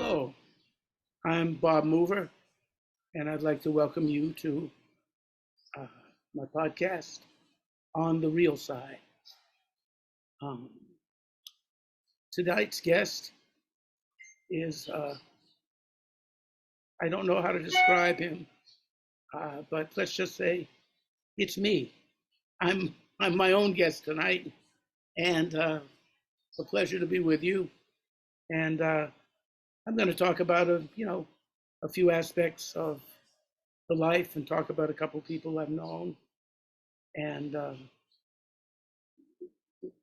Hello, I'm Bob Mover, and I'd like to welcome you to uh, my podcast on the real side. Um, Tonight's guest is, I don't know how to describe him, but let's just say it's me. I'm my own guest tonight, and it's a pleasure to be with you. And I'm going to talk about a few aspects of the life and talk about a couple people I've known and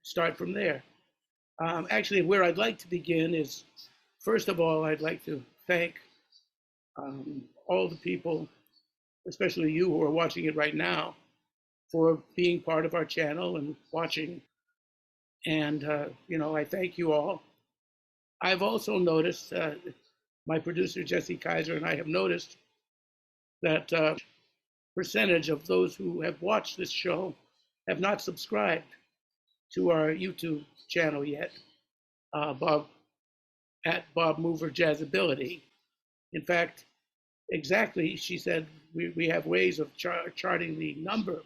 start from there. Actually, where I'd like to begin is, first of all, I'd like to thank all the people, especially you who are watching it right now, for being part of our channel and watching. And, I thank you all. I've also noticed, my producer, Jessy Kaiser, and I have noticed that percentage of those who have watched this show have not subscribed to our YouTube channel yet, Bob at Bob Mover Jazzability. In fact, exactly, she said, we have ways of charting the number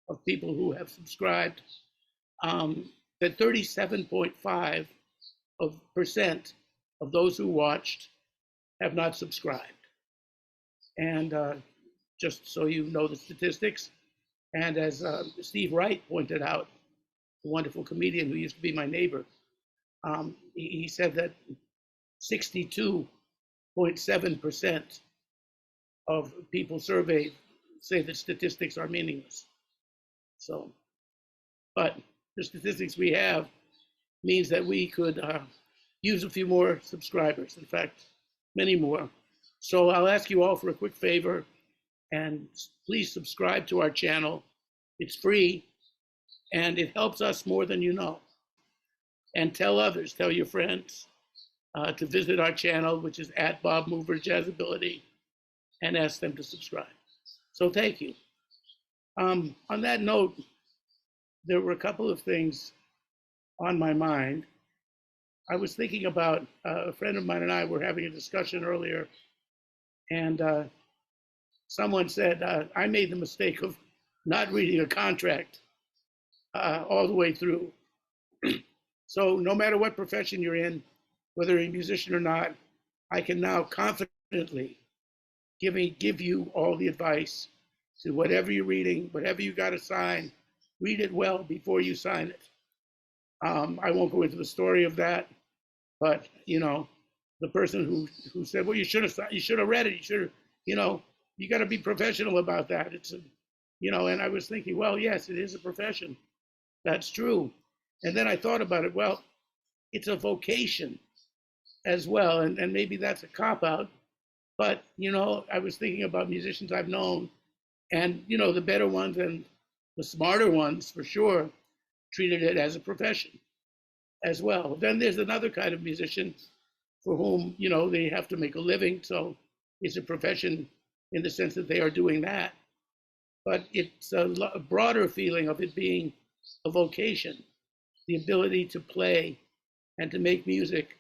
of people who have subscribed. That 37.5% of those who watched have not subscribed. And just so you know the statistics, and as Steve Wright pointed out, a wonderful comedian who used to be my neighbor, he said that 62.7% of people surveyed say that statistics are meaningless. So, but the statistics we have means that we could use a few more subscribers. In fact, many more. So I'll ask you all for a quick favor, and please subscribe to our channel. It's free, and it helps us more than you know. And tell others, tell your friends to visit our channel, which is at Bob Mover Jazzability, and ask them to subscribe. So thank you. On that note, there were a couple of things on my mind. I was thinking about a friend of mine and I were having a discussion earlier, and someone said, I made the mistake of not reading a contract all the way through. So no matter what profession you're in, whether you're a musician or not, I can now confidently give you all the advice to whatever you're reading, whatever you got to sign, read it well before you sign it. I won't go into the story of that, but the person who said, well, you should have read it, you got to be professional about that. And I was thinking, well, yes, it is a profession. That's true. And then I thought about it. Well, it's a vocation as well, and maybe that's a cop out. But I was thinking about musicians I've known, and the better ones and the smarter ones for sure treated it as a profession as well. Then there's another kind of musician for whom they have to make a living, so it's a profession in the sense that they are doing that. But it's a broader feeling of it being a vocation, the ability to play and to make music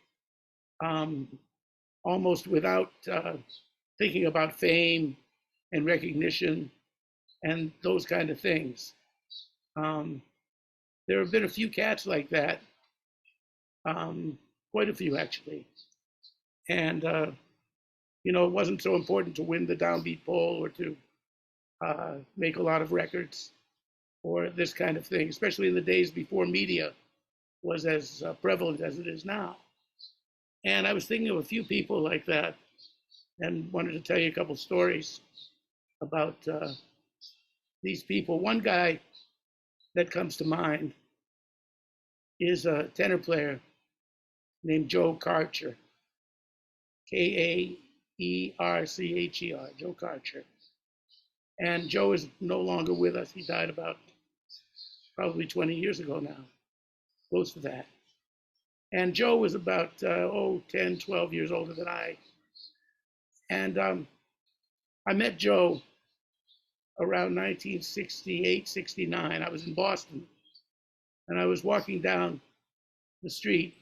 almost without thinking about fame and recognition and those kind of things. There have been a few cats like that, quite a few actually. And, it wasn't so important to win the downbeat poll or to make a lot of records or this kind of thing, especially in the days before media was as prevalent as it is now. And I was thinking of a few people like that and wanted to tell you a couple stories about these people. One guy that comes to mind is a tenor player named Joe Kaercher, Kaercher, Joe Kaercher. And Joe is no longer with us. He died about probably 20 years ago now, close to that. And Joe was about 10, 12 years older than I. And I met Joe around 1968, 69. I was in Boston, and I was walking down the street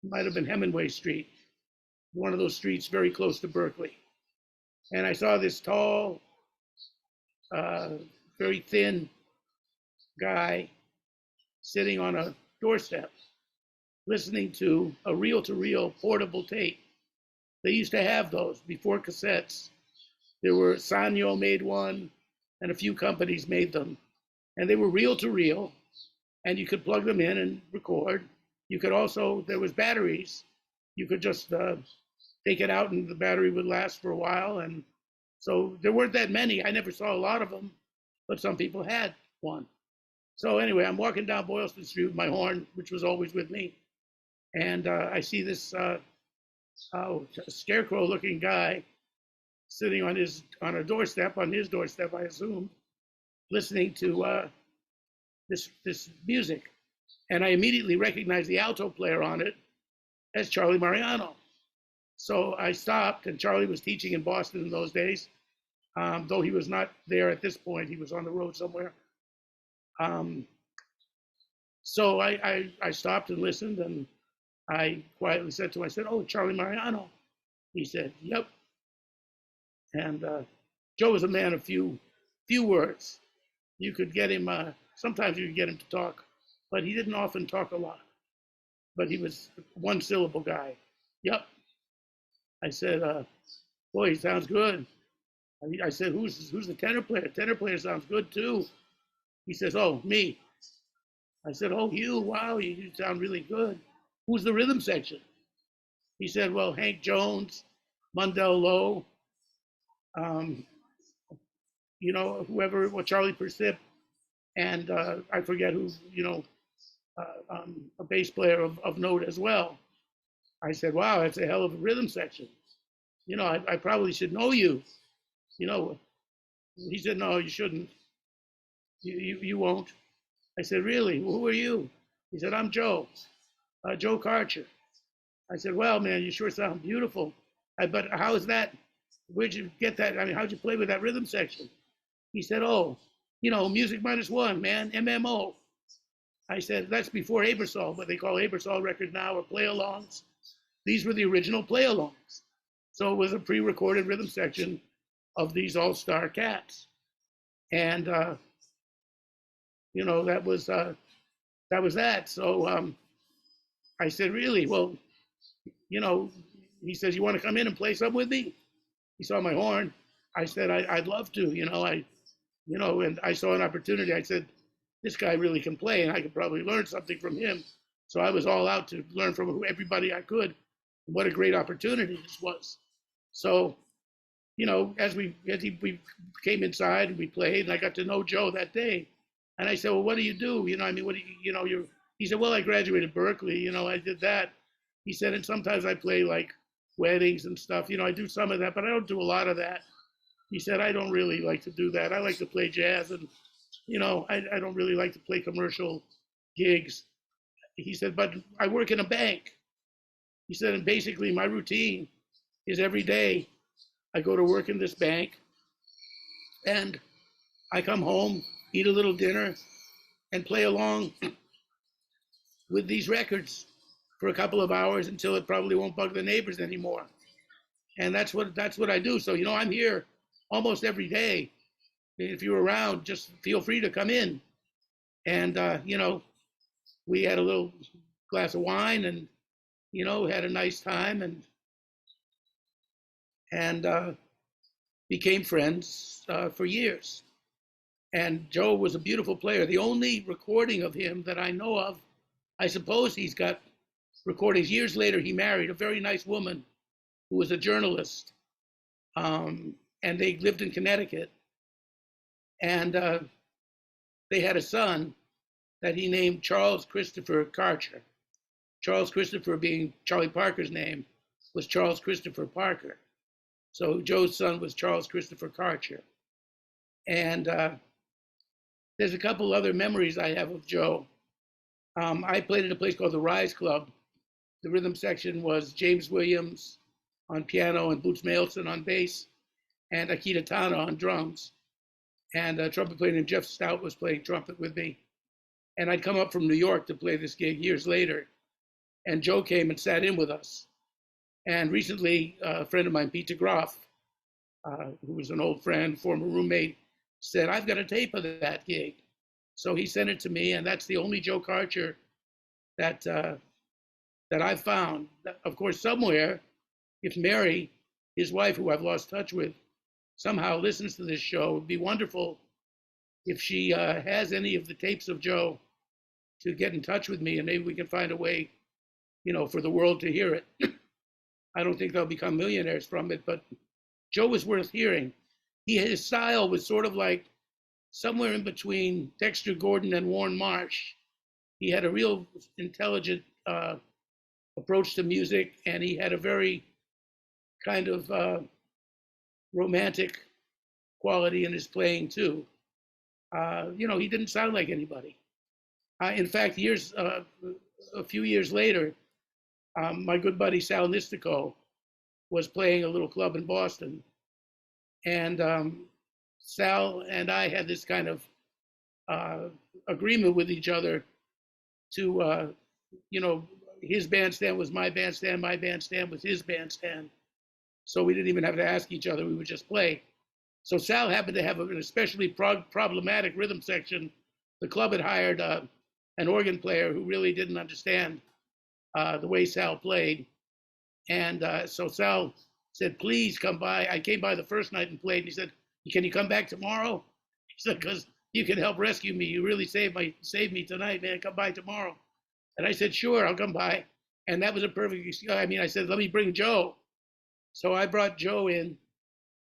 might have been Hemingway Street, one of those streets very close to Berkeley. And I saw this tall, uh, very thin guy sitting on a doorstep listening to a reel-to-reel portable tape. They used to have those before cassettes. There were Sanyo made one, and a few companies made them, and they were reel-to-reel, and you could plug them in and record. You could also, there was batteries. You could just take it out, and the battery would last for a while. And so there weren't that many. I never saw a lot of them, but some people had one. So anyway, I'm walking down Boylston Street with my horn, which was always with me, and I see this scarecrow-looking guy sitting on his doorstep, I assume, listening to this music, and I immediately recognized the alto player on it as Charlie Mariano. So I stopped, and Charlie was teaching in Boston in those days, though he was not there at this point. He was on the road somewhere. So I stopped and listened, and I quietly said to him, I said, "Oh, Charlie Mariano." He said, "Yep." And Joe was a man of few words. You could get him, sometimes you could get him to talk, but he didn't often talk a lot. But he was one syllable guy. "Yep." I said, "Boy, he sounds good." I said, who's the tenor player? Tenor player sounds good too. He says, "Oh, me." I said, "Oh, you, wow, you sound really good. Who's the rhythm section?" He said, "Well, Hank Jones, Mundell Lowe, whoever, well, Charlie Persip, and I forget who, a bass player of note as well." I said, "Wow, that's a hell of a rhythm section. I probably should know you. You know." He said, "No, you shouldn't. You won't." I said, "Really? Who are you?" He said, "I'm Joe Kaercher." I said, "Well, man, you sure sound beautiful. But how is that? Where'd you get that? I mean, how'd you play with that rhythm section?" He said, "Oh, music minus one, man, MMO." I said, "That's before Abersol, what they call Abersol records now, or play-alongs. These were the original play-alongs." So it was a pre-recorded rhythm section of these all-star cats. And, that was that. So I said, "Really? Well, he says, you want to come in and play some with me?" He saw my horn. I said, I'd love to, and I saw an opportunity. I said, this guy really can play, and I could probably learn something from him. So I was all out to learn from everybody I could. What a great opportunity this was. So, as we came inside and we played, and I got to know Joe that day. And I said, "Well, what do you do? What do you, he said, "Well, I graduated Berkeley, I did that." He said, "And sometimes I play like weddings and stuff, I do some of that, but I don't do a lot of that." He said, "I don't really like to do that. I like to play jazz, and, I don't really like to play commercial gigs." He said, "But I work in a bank." He said, "And basically my routine is every day I go to work in this bank, and I come home, eat a little dinner, and play along with these records for a couple of hours until it probably won't bug the neighbors anymore." And that's what I do. So, I'm here almost every day. If you're around, just feel free to come in. And, we had a little glass of wine, and, had a nice time, and became friends for years. And Joe was a beautiful player. The only recording of him that I know of, I suppose he's got recordings. Years later, he married a very nice woman who was a journalist, and they lived in Connecticut. And they had a son that he named Charles Christopher Kaercher. Charles Christopher, being Charlie Parker's name, was Charles Christopher Parker. So Joe's son was Charles Christopher Kaercher. And there's a couple other memories I have of Joe. I played at a place called the Rise Club. The rhythm section was James Williams on piano and Boots Mailson on bass, and Akita Tana on drums. And a trumpet player named Jeff Stout was playing trumpet with me. And I'd come up from New York to play this gig years later. And Joe came and sat in with us. And recently, a friend of mine, Peter Groff, who was an old friend, former roommate, said, I've got a tape of that gig. So he sent it to me, and that's the only Joe Kaercher that that I've found. Of course, somewhere, if Mary, his wife, who I've lost touch with, somehow listens to this show, it would be wonderful if she has any of the tapes of Joe to get in touch with me, and maybe we can find a way, for the world to hear it. I don't think they'll become millionaires from it, but Joe was worth hearing. His style was sort of like somewhere in between Dexter Gordon and Warren Marsh. He had a real intelligent approach to music, and he had a very kind of romantic quality in his playing too. He didn't sound like anybody. In fact, a few years later, my good buddy Sal Nistico was playing a little club in Boston, and Sal and I had this kind of agreement with each other to, his bandstand was my bandstand was his bandstand. So we didn't even have to ask each other, we would just play. So Sal happened to have an especially problematic rhythm section. The club had hired an organ player who really didn't understand the way Sal played. And so Sal said, please come by. I came by the first night and played, and he said, can you come back tomorrow? He said, because you can help rescue me. You really saved me tonight, man. Come by tomorrow. And I said, sure, I'll come by. And that was a perfect excuse. I said, let me bring Joe. So I brought Joe in.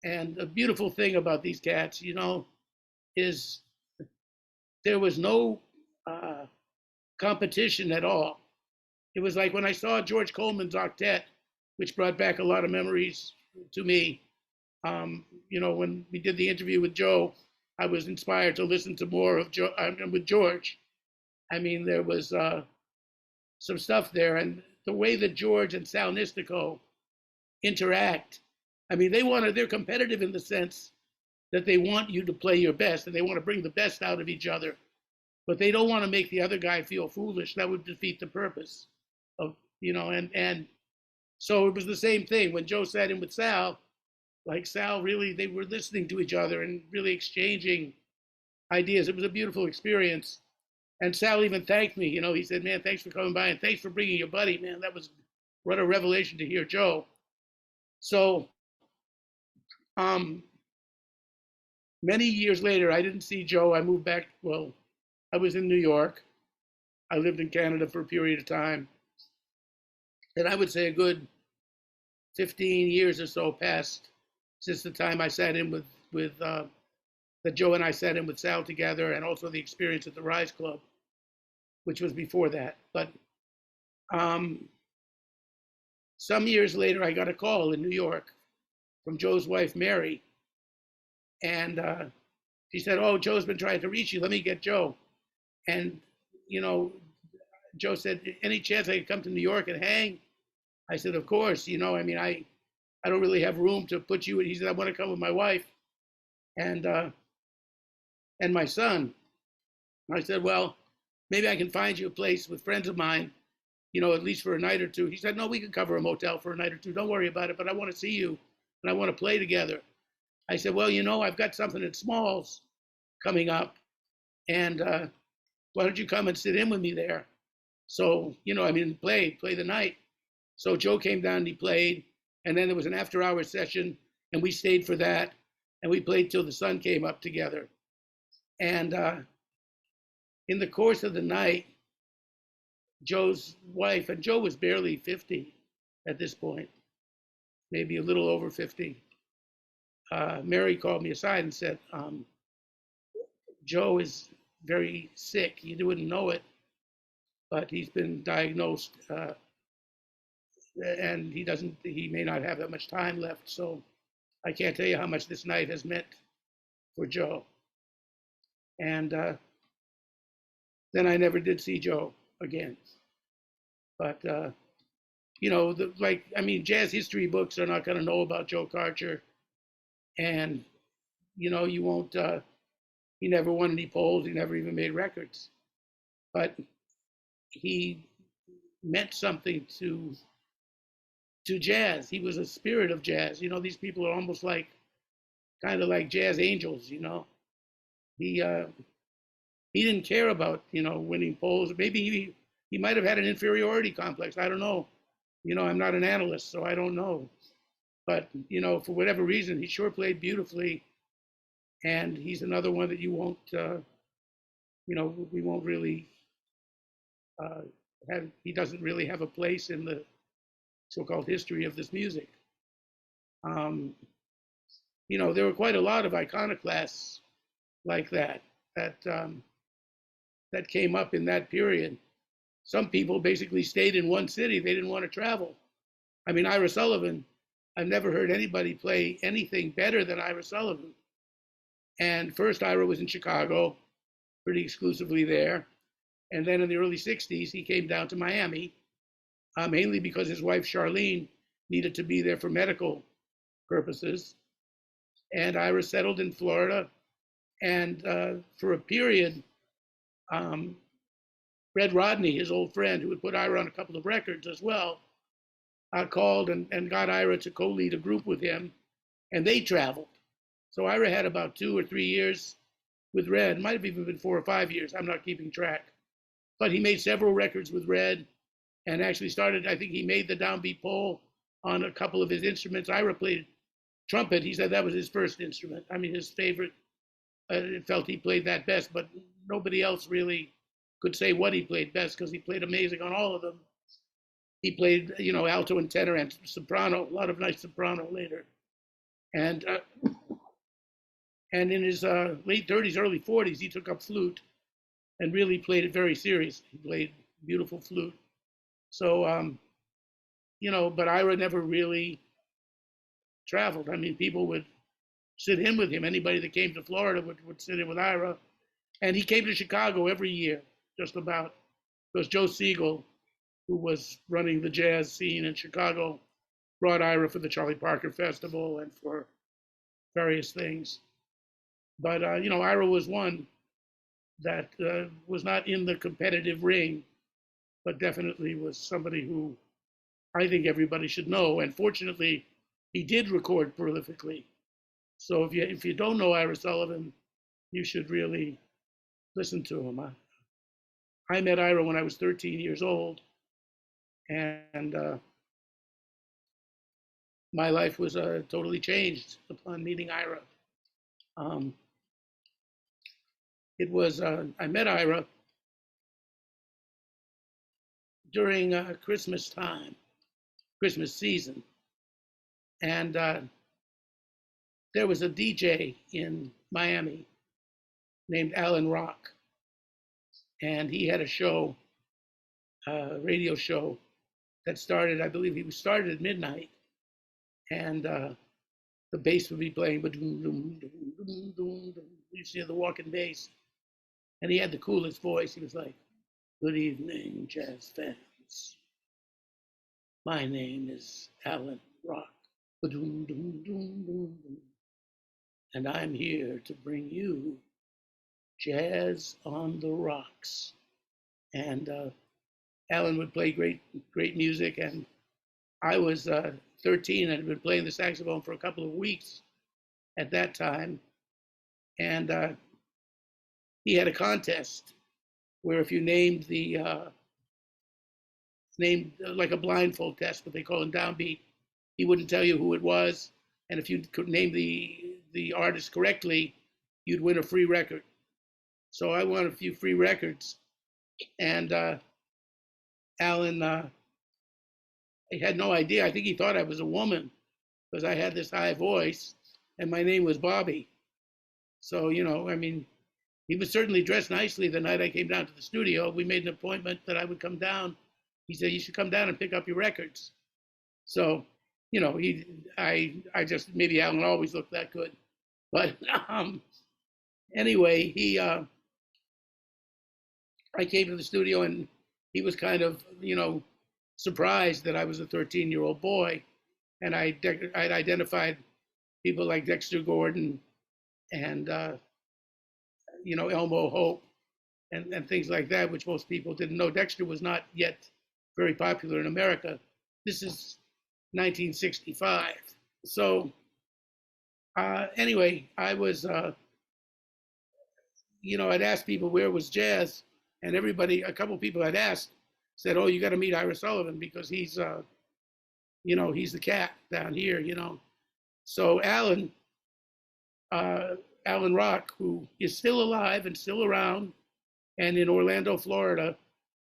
And the beautiful thing about these cats, is there was no competition at all. It was like when I saw George Coleman's octet, which brought back a lot of memories to me. When we did the interview with Joe, I was inspired to listen to more of Joe with George. There was some stuff there, and the way that George and Sal Nistico interact. They're competitive in the sense that they want you to play your best and they want to bring the best out of each other, but they don't want to make the other guy feel foolish. That would defeat the purpose of, and so it was the same thing when Joe sat in with Sal. Like Sal, really, they were listening to each other and really exchanging ideas. It was a beautiful experience. And Sal even thanked me. He said, man, thanks for coming by and thanks for bringing your buddy, man. That was what a revelation to hear Joe. So many years later, I didn't see Joe. I moved back. Well, I was in New York. I lived in Canada for a period of time. And I would say a good 15 years or so passed since the time I sat in that Joe and I sat in with Sal together, and also the experience at the Rise Club, which was before that. But some years later, I got a call in New York from Joe's wife, Mary. And she said, oh, Joe's been trying to reach you. Let me get Joe. And, Joe said, any chance I could come to New York and hang? I said, of course. I don't really have room to put you in. He said, I want to come with my wife and my son. And I said, well, maybe I can find you a place with friends of mine, at least for a night or two. He said, no, we can cover a motel for a night or two. Don't worry about it, but I want to see you and I want to play together. I said, well, I've got something at Smalls coming up, and why don't you come and sit in with me there? So, play the night. So Joe came down and he played, and then there was an after-hour session, and we stayed for that, and we played till the sun came up together. And in the course of the night, Joe's wife, and Joe was barely 50 at this point, maybe a little over 50. Mary called me aside and said, Joe is very sick. You wouldn't know it, but he's been diagnosed, and he may not have that much time left. So I can't tell you how much this night has meant for Joe. And then I never did see Joe again. But, jazz history books are not going to know about Joe Kaercher. And, you won't, he never won any polls. He never even made records. But he meant something to jazz. He was a spirit of jazz. You know, these people are almost like kind of like jazz angels. You know, he uh, he didn't care about winning polls. Maybe he might have had an inferiority complex. I don't know. You know, I'm not an analyst, so I don't know. But for whatever reason, he sure played beautifully, and he's another one that you won't. We won't really uh, have. He doesn't really have a place in the so-called history of this music. Um, there were quite a lot of iconoclasts like that that came up in that period. Some people basically stayed in one city; they didn't want to travel. I mean, Ira Sullivan. I've never heard anybody play anything better than Ira Sullivan. And first, Ira was in Chicago, pretty exclusively there. And then in the early 60s, he came down to Miami, mainly because his wife, Charlene, needed to be there for medical purposes. And Ira settled in Florida. And for a period, Red Rodney, his old friend, who had put Ira on a couple of records as well, called and got Ira to co-lead a group with him. And they traveled. So Ira had about 2 or 3 years with Red. Might have even been 4 or 5 years. I'm not keeping track. But he made several records with Red and actually started, I think he made the downbeat pole on a couple of his instruments. Ira played trumpet. He said that was his first instrument. I mean, his favorite. Felt he played that best, but nobody else really could say what he played best because he played amazing on all of them. He played, alto and tenor and soprano, a lot of nice soprano later. And in his late 30s, early 40s, he took up flute and really played it very seriously. He played beautiful flute. So, but Ira never really traveled. I mean, people would sit in with him. Anybody that came to Florida would sit in with Ira. And he came to Chicago every year, just about, because Joe Siegel, who was running the jazz scene in Chicago, brought Ira for the Charlie Parker Festival and for various things. But, Ira was one that was not in the competitive ring, but definitely was somebody who I think everybody should know. And fortunately, he did record prolifically. So if you don't know Ira Sullivan, you should really listen to him. I met Ira when I was 13 years old, and my life was totally changed upon meeting Ira. Um, I met Ira during Christmas time, Christmas season, and there was a DJ in Miami named Alan Rock, and he had a show, radio show that started, I believe he started at midnight, and the bass would be playing, you see the walking bass, and he had the coolest voice. He was like, "Good evening, jazz fans. My name is Alan Rock, and I'm here to bring you Jazz on the Rocks." And Alan would play great music, and I was 13 and had been playing the saxophone for a couple of weeks at that time. And he had a contest where if you named like a blindfold test, what they call in downbeat, he wouldn't tell you who it was. And if you could name the artist correctly, you'd win a free record. So I won a few free records. And Alan, he had no idea. I think he thought I was a woman because I had this high voice and my name was Bobby. So, I mean, he was certainly dressed nicely the night I came down to the studio. We made an appointment that I would come down. He said, "You should come down and pick up your records." So, I just, maybe Alan always looked that good. But anyway, I came to the studio and he was kind of, surprised that I was a 13-year-old boy. And I'd identified people like Dexter Gordon and, Elmo Hope and things like that, which most people didn't know. Dexter was not yet very popular in America. This is 1965. So anyway, I was, I'd asked people where was jazz, and everybody, a couple of people I'd asked, said, "Oh, you got to meet Ira Sullivan because he's the cat down here." So Alan Rock, who is still alive and still around, and in Orlando, Florida,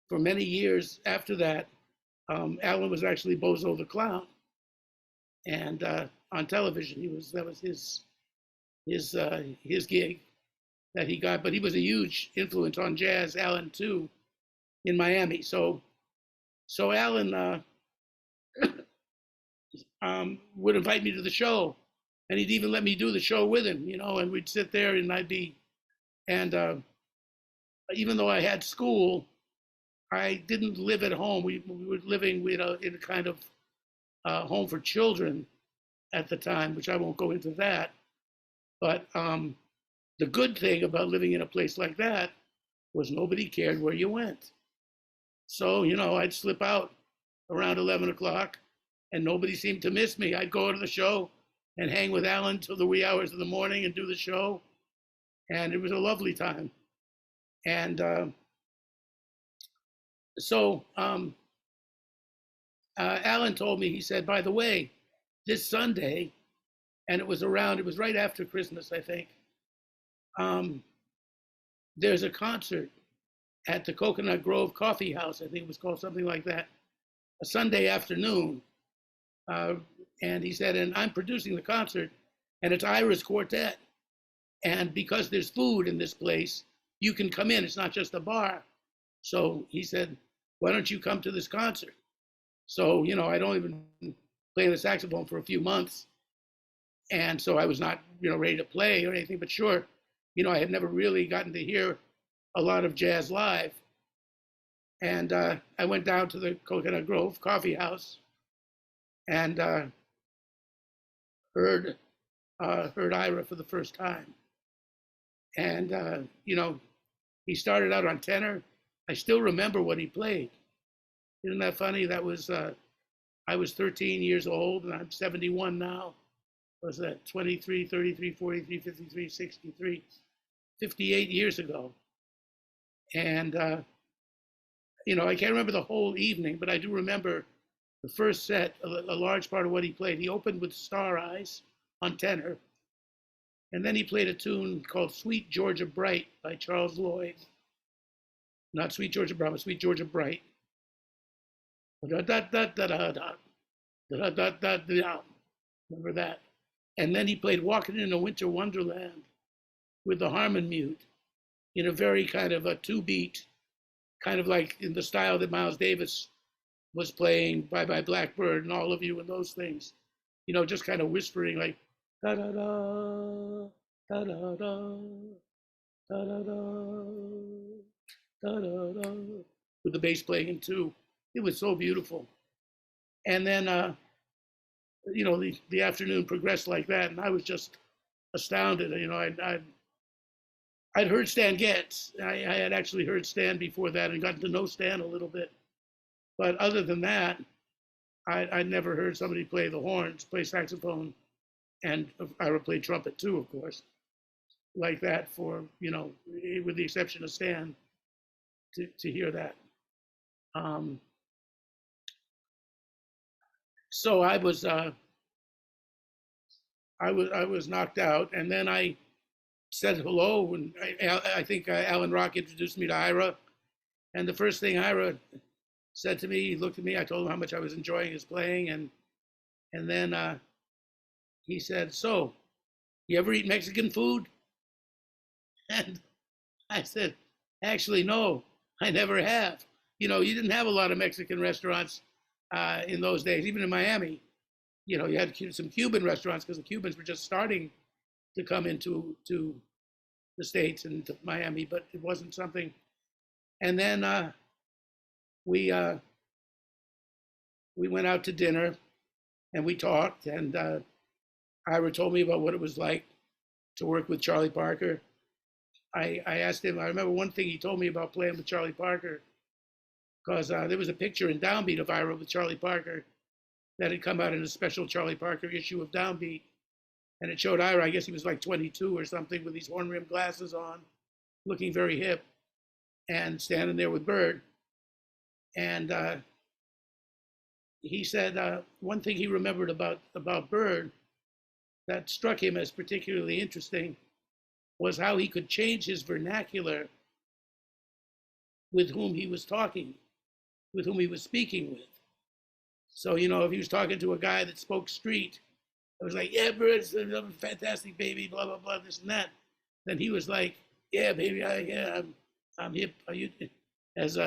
for many years after that, Alan was actually Bozo the Clown, and on television, that was his gig that he got. But he was a huge influence on jazz, Alan too, in Miami. So Alan would invite me to the show, and he'd even let me do the show with him, and we'd sit there, and even though I had school, I didn't live at home. We were living in a kind of home for children at the time, which I won't go into that. But the good thing about living in a place like that was nobody cared where you went. So, I'd slip out around 11 o'clock and nobody seemed to miss me. I'd go to the show and hang with Alan till the wee hours of the morning and do the show. And it was a lovely time. And so Alan told me, he said, by the way, this Sunday, and it was right after Christmas, I think, there's a concert at the Coconut Grove Coffee House. I think it was called something like that, a Sunday afternoon. And he said, and I'm producing the concert, and it's Ira's quartet. And because there's food in this place, you can come in. It's not just a bar. So he said, why don't you come to this concert? So, I'd only been playing the saxophone for a few months. And so I was not, ready to play or anything, but sure, I had never really gotten to hear a lot of jazz live. And I went down to the Coconut Grove Coffee House and heard Ira for the first time. And, he started out on tenor. I still remember what he played. Isn't that funny? That was, I was 13 years old and I'm 71 now. Was that 23, 33, 43, 53, 63, 58 years ago? And, I can't remember the whole evening, but I do remember the first set, a large part of what he played. He opened with Star Eyes on tenor. And then he played a tune called Sweet Georgia Bright by Charles Lloyd. Not Sweet Georgia Brown, but Sweet Georgia Bright. Remember that? And then he played Walking in a Winter Wonderland with the harmon mute in a very kind of a two-beat, kind of like in the style that Miles Davis was playing, Bye Bye Blackbird and All of You and those things. Just kind of whispering like, da-da-da, da-da-da, da-da-da, da-da-da, with the bass playing in two. It was so beautiful. And then, the afternoon progressed like that, and I was just astounded. I'd heard Stan Getz. I had actually heard Stan before that and gotten to know Stan a little bit. But other than that, I'd never heard somebody play the horns, play saxophone, and Ira played trumpet too, of course, like that for, with the exception of Stan, to hear that. So I was knocked out, and then I said hello, and I think Alan Rock introduced me to Ira, and the first thing Ira said to me, he looked at me, I told him how much I was enjoying his playing, and then he said, so, you ever eat Mexican food? And I said, actually, no, I never have. You didn't have a lot of Mexican restaurants in those days, even in Miami. You had some Cuban restaurants because the Cubans were just starting to come into the States and to Miami, but it wasn't something. And then we went out to dinner and we talked, and Ira told me about what it was like to work with Charlie Parker. I asked him, I remember one thing he told me about playing with Charlie Parker. because there was a picture in Downbeat of Ira with Charlie Parker that had come out in a special Charlie Parker issue of Downbeat. And it showed Ira, I guess he was like 22 or something, with these horn rimmed glasses on, looking very hip, and standing there with Bird. And he said one thing he remembered about Bird that struck him as particularly interesting was how he could change his vernacular with whom he was talking, with whom he was speaking with. So, you know, if he was talking to a guy that spoke street, it was like, yeah, Bird's a fantastic baby, blah, blah, blah, this and that. Then he was like, yeah, baby, I'm hip. Are you, as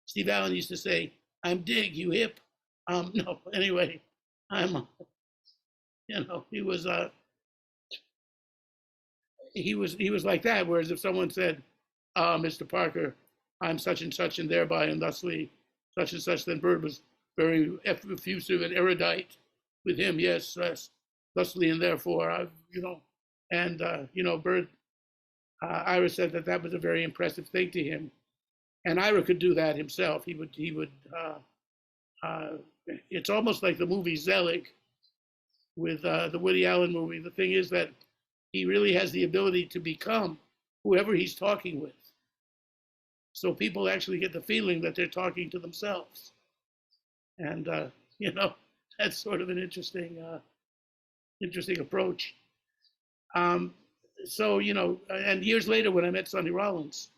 Steve Allen used to say, I'm dig, you hip. No, anyway, I'm, you know, he was like that. Whereas if someone said, Mr. Parker, I'm such and thereby and thusly such and such, then Bird was very effusive and erudite with him. Yes, thusly and therefore, you know, and you know, Bird, Ira said that was a very impressive thing to him, and Ira could do that himself. He would. It's almost like the movie Zelig with the Woody Allen movie. The thing is that he really has the ability to become whoever he's talking with. So people actually get the feeling that they're talking to themselves. And, you know, that's sort of an interesting approach. So, you know, and years later when I met Sonny Rollins,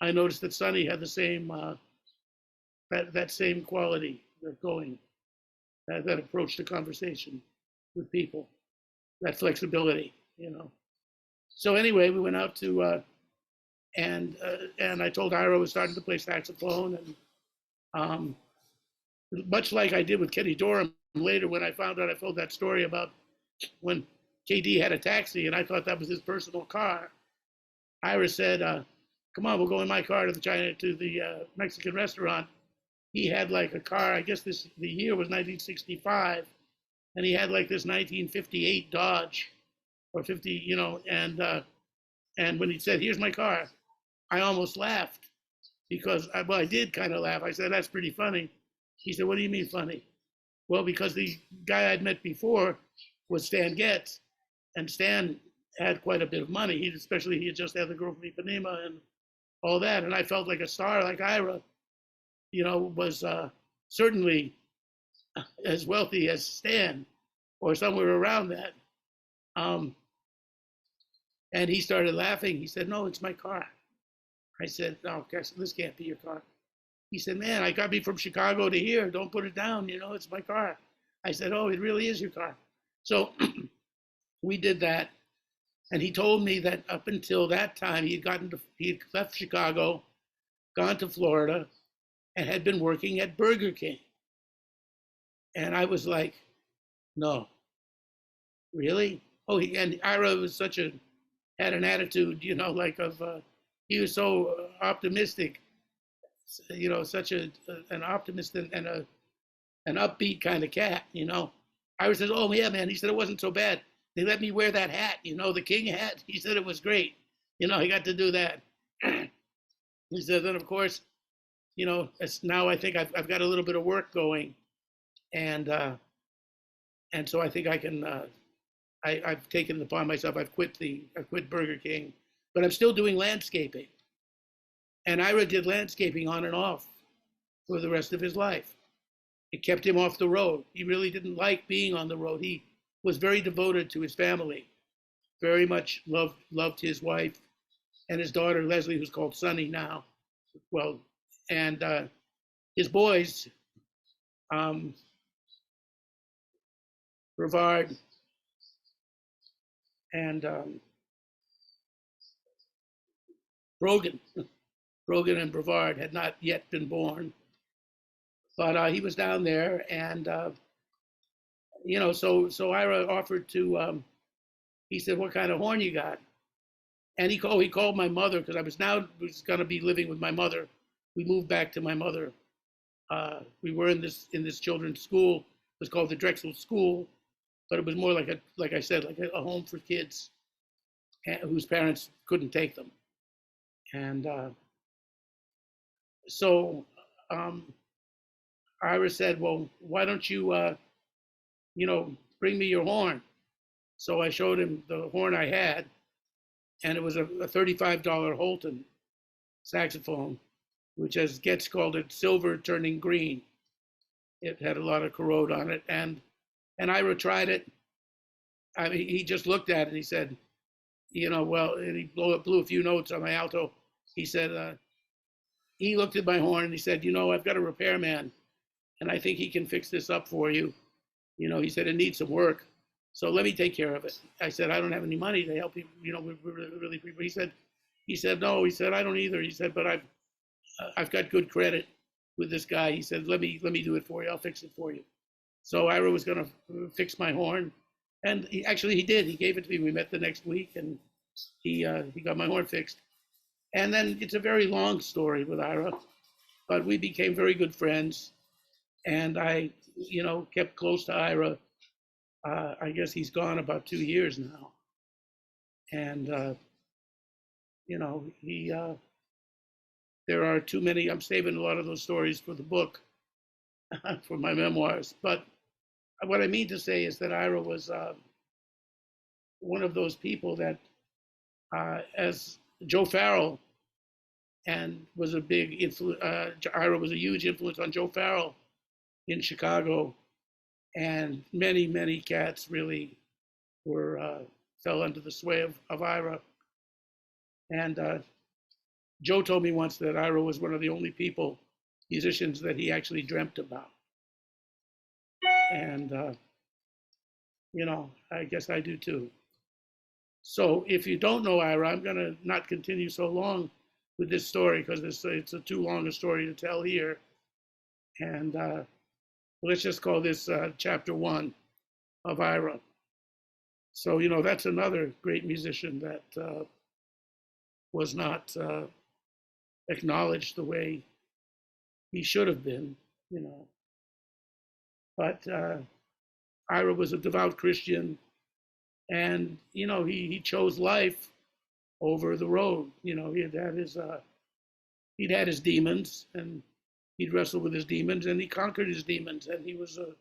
I noticed that Sonny had the same, that same quality, that approach to conversation with people, that flexibility, you know. So anyway, we went out to, and I told Ira I was starting to play saxophone, and much like I did with Kenny Dorham later when I found out, I told that story about when KD had a taxi and I thought that was his personal car. Ira said, come on, we'll go in my car to the Mexican restaurant. He had like a car, I guess the year was 1965, and he had like this 1958 Dodge or 50, you know, and when he said, here's my car, I almost laughed because, I did kind of laugh. I said, that's pretty funny. He said, what do you mean funny? Well, because the guy I'd met before was Stan Getz, and Stan had quite a bit of money. He had just had the girl from Ipanema and all that, and I felt like a star like Ira, you know, was certainly as wealthy as Stan or somewhere around that. And he started laughing. He said, no, it's my car. I said, no, this can't be your car. He said, man, I got me from Chicago to here. Don't put it down. You know, it's my car. I said, oh, it really is your car. So we did that. And he told me that up until that time, he had left Chicago, gone to Florida, and had been working at Burger King. And I was like, no, really? Oh, and Ira was had an attitude, you know, like he was so optimistic, you know, such an optimist and an upbeat kind of cat, you know. Ira says, oh, yeah, man. He said, it wasn't so bad. They let me wear that hat, you know, the king hat. He said it was great. You know, he got to do that. He said, then, of course, you know, now I think I've got a little bit of work going. And so I think I can, I've taken it upon myself. I've quit Burger King, but I'm still doing landscaping. And Ira did landscaping on and off for the rest of his life. It kept him off the road. He really didn't like being on the road. He was very devoted to his family, very much loved his wife and his daughter, Leslie, who's called Sonny now. Well, and his boys, Brevard and Brogan and Brevard had not yet been born. But he was down there, and you know, so Ira offered to. He said, "What kind of horn you got?" And he called my mother because I was going to be living with my mother. We moved back to my mother. We were in this children's school. It was called the Drexel School, but it was more like I said, like a home for kids whose parents couldn't take them. And so Ira said, "Well, why don't you, bring me your horn?" So I showed him the horn I had, and it was a $35 Holton saxophone, which, as Getz called it, silver turning green. It had a lot of corrode on it, and Ira tried it. I mean, he just looked at it. And he said, well, and he blew a few notes on my alto. He said, he looked at my horn and he said, I've got a repairman, and I think he can fix this up for you. He said, it needs some work, so let me take care of it. I said, I don't have any money to help you. We're really people. He said, no. He said, I don't either. He said, but I've got good credit with this guy. He said, let me do it for you. I'll fix it for you. So Ira was going to fix my horn, and he did. He gave it to me. We met the next week, and he got my horn fixed. And then it's a very long story with Ira, but we became very good friends, and I, kept close to Ira. I guess he's gone about 2 years now, and he. There are too many. I'm saving a lot of those stories for the book, for my memoirs. But what I mean to say is that Ira was one of those people that, as Joe Farrell, and was a big influence. Ira was a huge influence on Joe Farrell in Chicago, and many cats really were fell under the sway of Ira. And Joe told me once that Ira was one of the only musicians that he actually dreamt about. And I guess I do too. So if you don't know Ira, I'm going to not continue so long with this story because it's a too long a story to tell here. And let's just call this chapter 1 of Ira. So, that's another great musician that was not acknowledged the way he should have been, But Ira was a devout Christian, and he chose life over the road. He'd had his demons, and he'd wrestled with his demons, and he conquered his demons, and he was a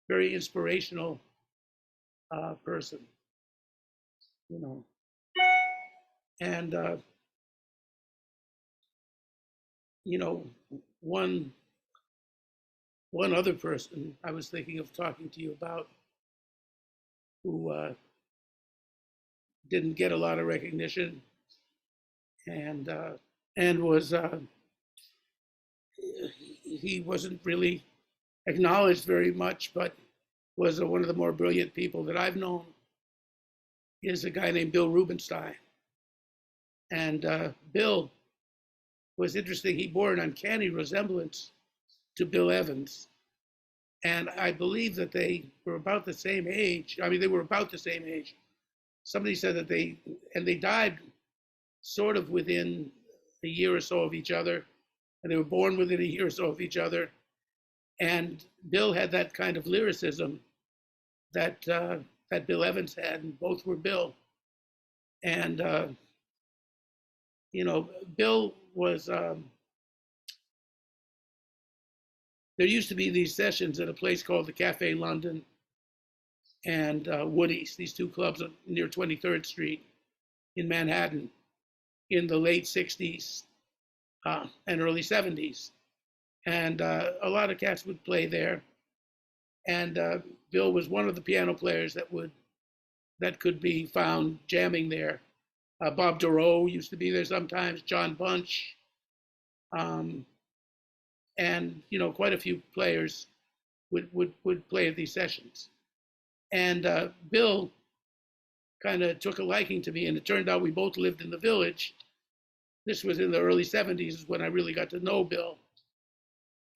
very inspirational person, And one other person I was thinking of talking to you about, who didn't get a lot of recognition, and was he wasn't really acknowledged very much, but was one of the more brilliant people that I've known, is a guy named Bill Rubenstein. And Bill was interesting. He bore an uncanny resemblance to Bill Evans. And I believe that they were about the same age. I mean, they were about the same age. Somebody said that they died sort of within a year or so of each other, and they were born within a year or so of each other. And Bill had that kind of lyricism that that Bill Evans had, and both were Bill. And Bill was. There used to be these sessions at a place called the Cafe London and Woody's, these two clubs near 23rd Street in Manhattan, in the late 60s and early 70s. And a lot of cats would play there. And Bill was one of the piano players that could be found jamming there. Bob Dorough used to be there sometimes, John Bunch, and quite a few players would play at these sessions. And Bill kind of took a liking to me, and it turned out we both lived in the Village. This was in the early 70s when I really got to know Bill.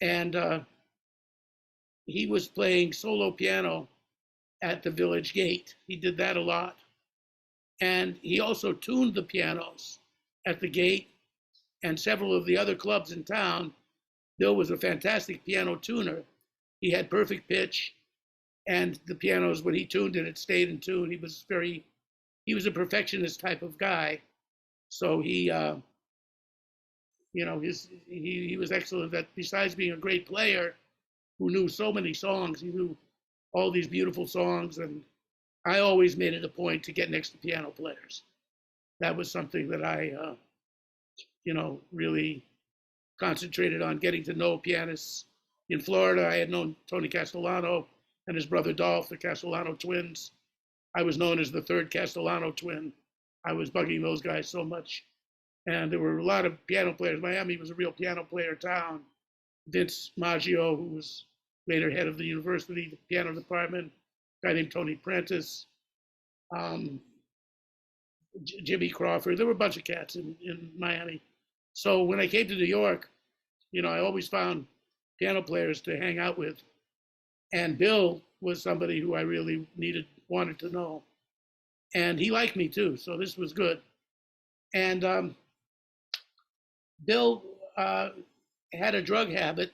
And he was playing solo piano at the Village Gate. He did that a lot. And he also tuned the pianos at the Gate and several of the other clubs in town. Bill was a fantastic piano tuner. He had perfect pitch, and the pianos, when he tuned it stayed in tune. He was a perfectionist type of guy. So he he was excellent. That besides being a great player who knew so many songs, he knew all these beautiful songs, and I always made it a point to get next to piano players. That was something that I, really concentrated on getting to know pianists. In Florida, I had known Tony Castellano and his brother Dolph, the Castellano twins. I was known as the third Castellano twin. I was bugging those guys so much. And there were a lot of piano players. Miami was a real piano player town. Vince Maggio, who was later head of the university piano department, a guy named Tony Prentice, um, Jimmy Crawford. There were a bunch of cats in Miami. So when I came to New York, I always found piano players to hang out with. And Bill was somebody who I really wanted to know. And he liked me too, so this was good. And Bill had a drug habit.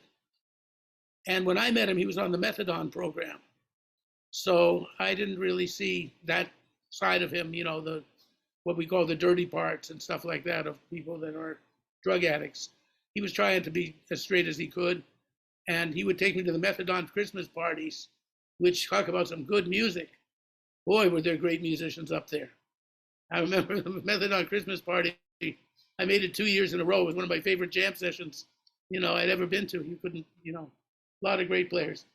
And when I met him, he was on the methadone program. So I didn't really see that side of him, what we call the dirty parts and stuff like that of people that are drug addicts. He was trying to be as straight as he could. And he would take me to the methadone Christmas parties, which talk about some good music. Boy, were there great musicians up there. I remember the methadone Christmas party. I made it 2 years in a row. It was one of my favorite jam sessions, I'd ever been to. You couldn't, a lot of great players.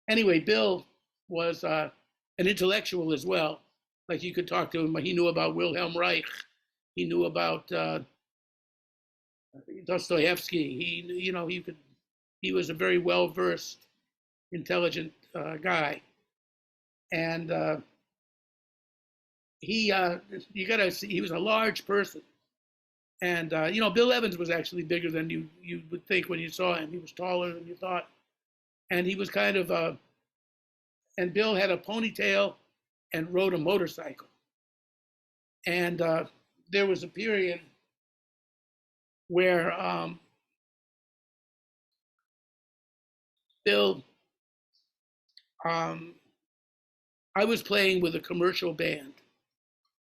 Anyway, Bill was an intellectual as well. Like you could talk to him. He knew about Wilhelm Reich. He knew about Dostoevsky. He was a very well-versed, intelligent guy. And he was a large person. And, Bill Evans was actually bigger than you would think when you saw him. He was taller than you thought. And he was kind of, and Bill had a ponytail and rode a motorcycle. And there was a period where Bill, I was playing with a commercial band.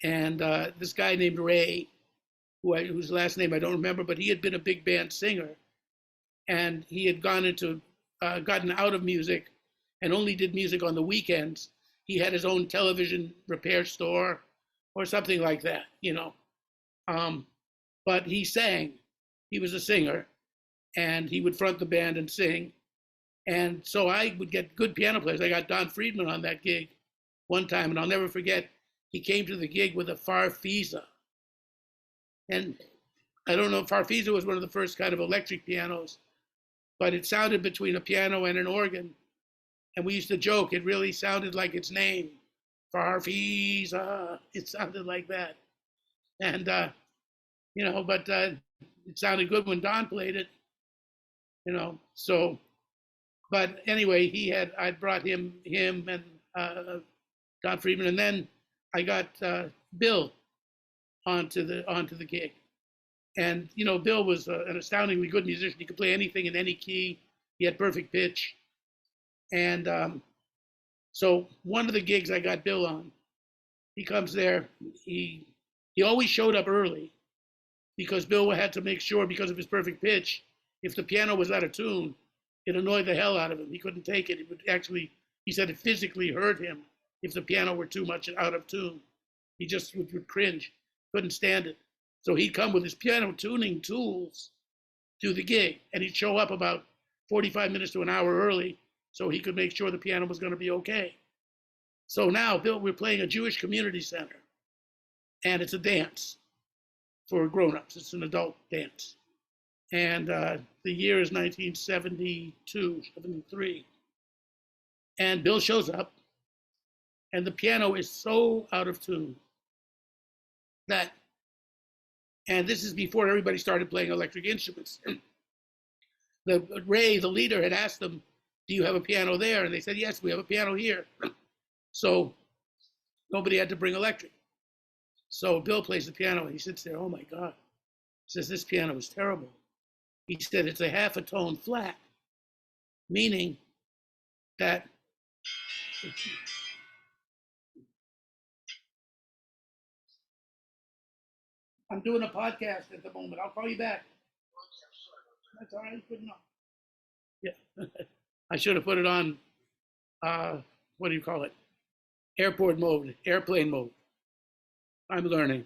And this guy named Ray, whose last name I don't remember, but he had been a big band singer. And he had gotten out of music and only did music on the weekends. He had his own television repair store or something like that, But he sang. He was a singer, and he would front the band and sing. And so I would get good piano players. I got Don Friedman on that gig one time, and I'll never forget, he came to the gig with a Farfisa. And I don't know, Farfisa was one of the first kind of electric pianos, but it sounded between a piano and an organ. And we used to joke, it really sounded like its name, Farfisa. It sounded like that. And, but it sounded good when Don played it, so, but anyway, I brought him and Don Friedman, and then I got Bill onto the gig. And, Bill was an astoundingly good musician. He could play anything in any key. He had perfect pitch. And so one of the gigs I got Bill on, he comes there. He always showed up early because Bill had to make sure, because of his perfect pitch, if the piano was out of tune, it annoyed the hell out of him. He couldn't take it. It would actually, he said it physically hurt him if the piano were too much out of tune. He just would cringe, couldn't stand it. So he'd come with his piano tuning tools to the gig, and he'd show up about 45 minutes to an hour early so he could make sure the piano was going to be okay. So now, Bill, we're playing a Jewish community center, and it's a dance for grown-ups. It's an adult dance. And the year is 1972, 73. And Bill shows up, and the piano is so out of tune that, and this is before everybody started playing electric instruments. Ray, the leader, had asked them, do you have a piano there? And they said, yes, we have a piano here. So nobody had to bring electric. So Bill plays the piano, and he sits there, oh my God. He says, this piano is terrible. He said, it's a half a tone flat, meaning that I'm doing a podcast at the moment. I'll call you back. That's all right. Good enough. Yeah. I should have put it on, uh, what do you call it? Airport mode, airplane mode. I'm learning.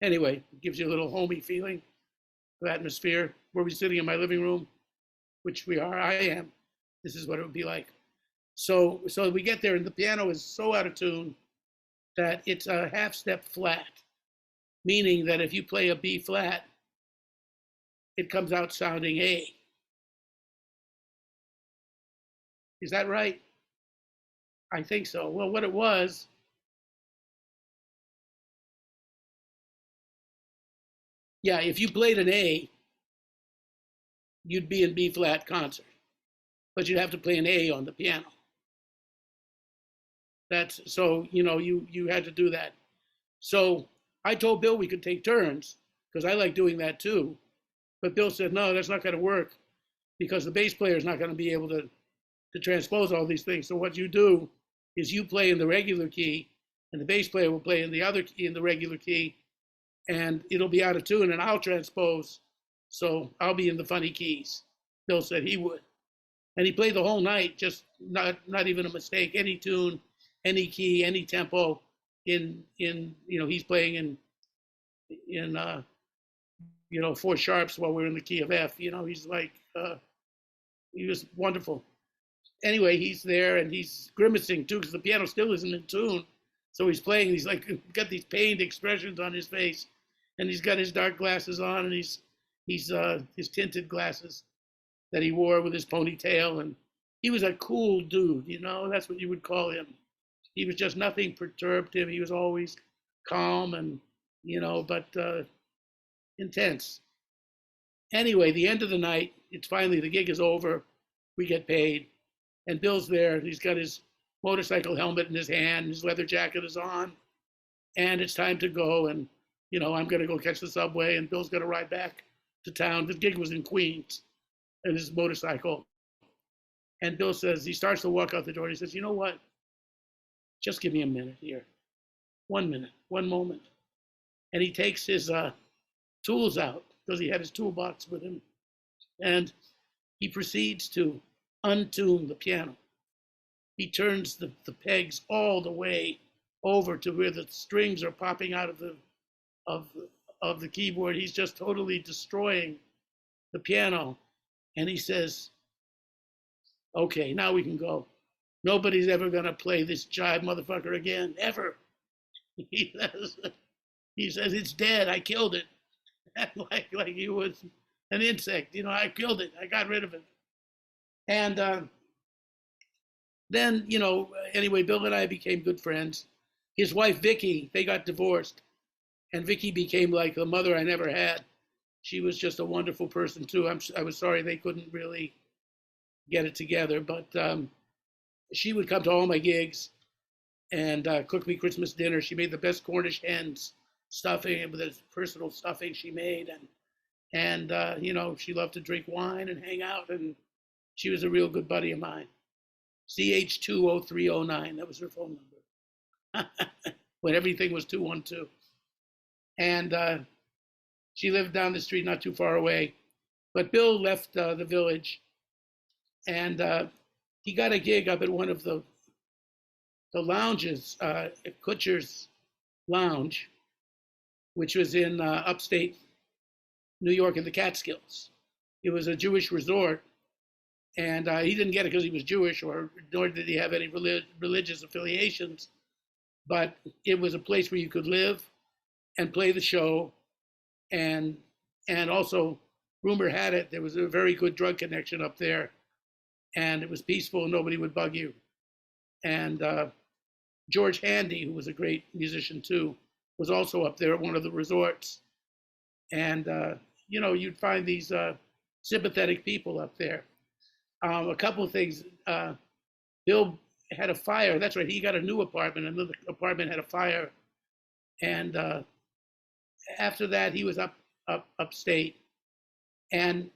Anyway, it gives you a little homey feeling of atmosphere. Were we sitting in my living room, which we are, I am. This is what it would be like. So we get there, and the piano is so out of tune that it's a half step flat, meaning that if you play a B flat, it comes out sounding A. Is that right? I think so. Well, what it was, yeah, if you played an A, you'd be in B flat concert, but you'd have to play an A on the piano. That's so, you had to do that. So I told Bill we could take turns because I like doing that too. But Bill said, no, that's not going to work because the bass player is not going to be able to transpose all these things. So what you do is you play in the regular key and the bass player will play in the other key, in the regular key, and it'll be out of tune and I'll transpose. So I'll be in the funny keys. Bill said he would. And he played the whole night, just not even a mistake, any tune, any key, any tempo he's playing in four sharps while we're in the key of F. He's like, he was wonderful. Anyway, he's there and he's grimacing too because the piano still isn't in tune. So he's playing. He's like got these pained expressions on his face, and he's got his dark glasses on, and he's his tinted glasses that he wore with his ponytail, and he was a cool dude. That's what you would call him. He was just nothing perturbed him. He was always calm and but intense. Anyway, the end of the night, it's finally the gig is over. We get paid, and Bill's there. He's got his motorcycle helmet in his hand. His leather jacket is on, and it's time to go. And I'm gonna go catch the subway, and Bill's gonna ride back to town. The gig was in Queens, and his motorcycle. And Bill says he starts to walk out the door. And he says, "You know what? Just give me a minute here. 1 minute, one moment." And he takes his tools out because he had his toolbox with him, and he proceeds to untune the piano. He turns the pegs all the way over to where the strings are popping out of the keyboard. He's just totally destroying the piano. And he says, "Okay, now we can go. Nobody's ever gonna play this jive motherfucker again, ever." He says, "It's dead. I killed it." like he was an insect. I killed it. I got rid of it. And then, anyway, Bill and I became good friends. His wife, Vicky, they got divorced. And Vicky became like the mother I never had. She was just a wonderful person, too. I was sorry they couldn't really get it together. But she would come to all my gigs and cook me Christmas dinner. She made the best Cornish hens stuffing with this personal stuffing she made. And she loved to drink wine and hang out. And she was a real good buddy of mine. CH20309, that was her phone number. When everything was 212. And she lived down the street, not too far away. But Bill left the village, and he got a gig up at one of the lounges, at Kutcher's Lounge, which was in upstate New York in the Catskills. It was a Jewish resort, and he didn't get it because he was Jewish, nor did he have any religious affiliations. But it was a place where you could live and play the show, and also, rumor had it, there was a very good drug connection up there, and it was peaceful and nobody would bug you. And George Handy, who was a great musician too, was also up there at one of the resorts. And you'd find these sympathetic people up there. A couple of things. Bill had a fire. That's right. He got a new apartment. Another apartment had a fire. And after that, he was upstate. And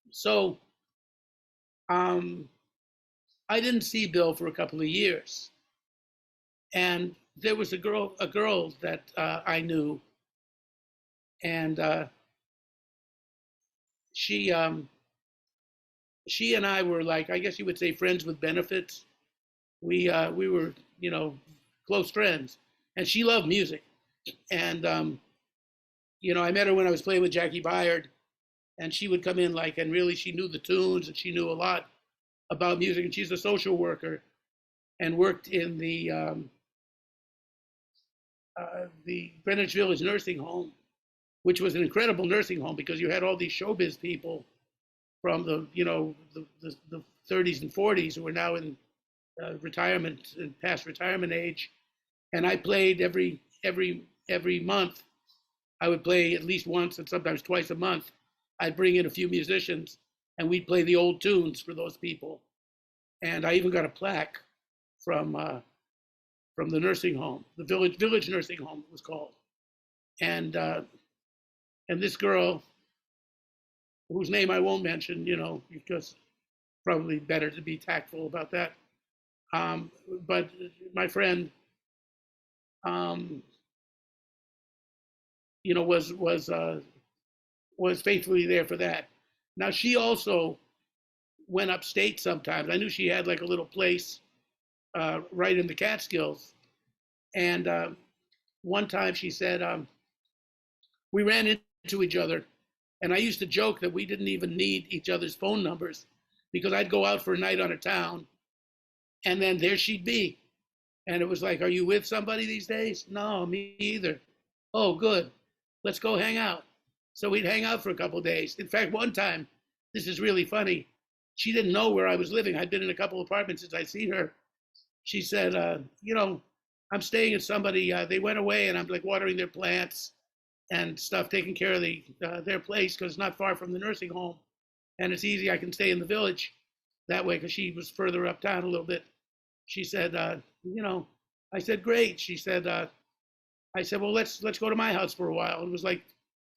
so I didn't see Bill for a couple of years. And there was a girl that I knew. And she she and I were like, I guess you would say, friends with benefits. We were, you know, close friends, and she loved music. And you know, I met her when I was playing with Jackie Byard, and she would come in like, and really, she knew the tunes, and she knew a lot about music. And she's a social worker and worked in the Greenwich Village nursing home, which was an incredible nursing home because you had all these showbiz people from the, you know, the 30s and 40s who were now in retirement and past retirement age. And I played every month. I would play at least once and sometimes twice a month. I'd bring in a few musicians and we'd play the old tunes for those people. And I even got a plaque from from the nursing home, the village nursing home it was called. And and this girl, whose name I won't mention, you know, because probably better to be tactful about that. But my friend, um, you know, was faithfully there for that. Now she also went upstate sometimes. I knew she had like a little place right in the Catskills, and one time she said we ran into each other, and I used to joke that we didn't even need each other's phone numbers because I'd go out for a night on a town, and then there she'd be, and it was like, "Are you with somebody these days?" "No, me either." "Oh, good. Let's go hang out." So we'd hang out for a couple of days. In fact, one time, this is really funny. She didn't know where I was living. I'd been in a couple of apartments since I'd seen her. She said, "You know, I'm staying at somebody. They went away, and I'm like watering their plants and stuff, taking care of their place because it's not far from the nursing home, and it's easy. I can stay in the village that way because she was further uptown a little bit." She said, "You know," I said, "Great." She said, "I said, well, let's go to my house for a while." It was like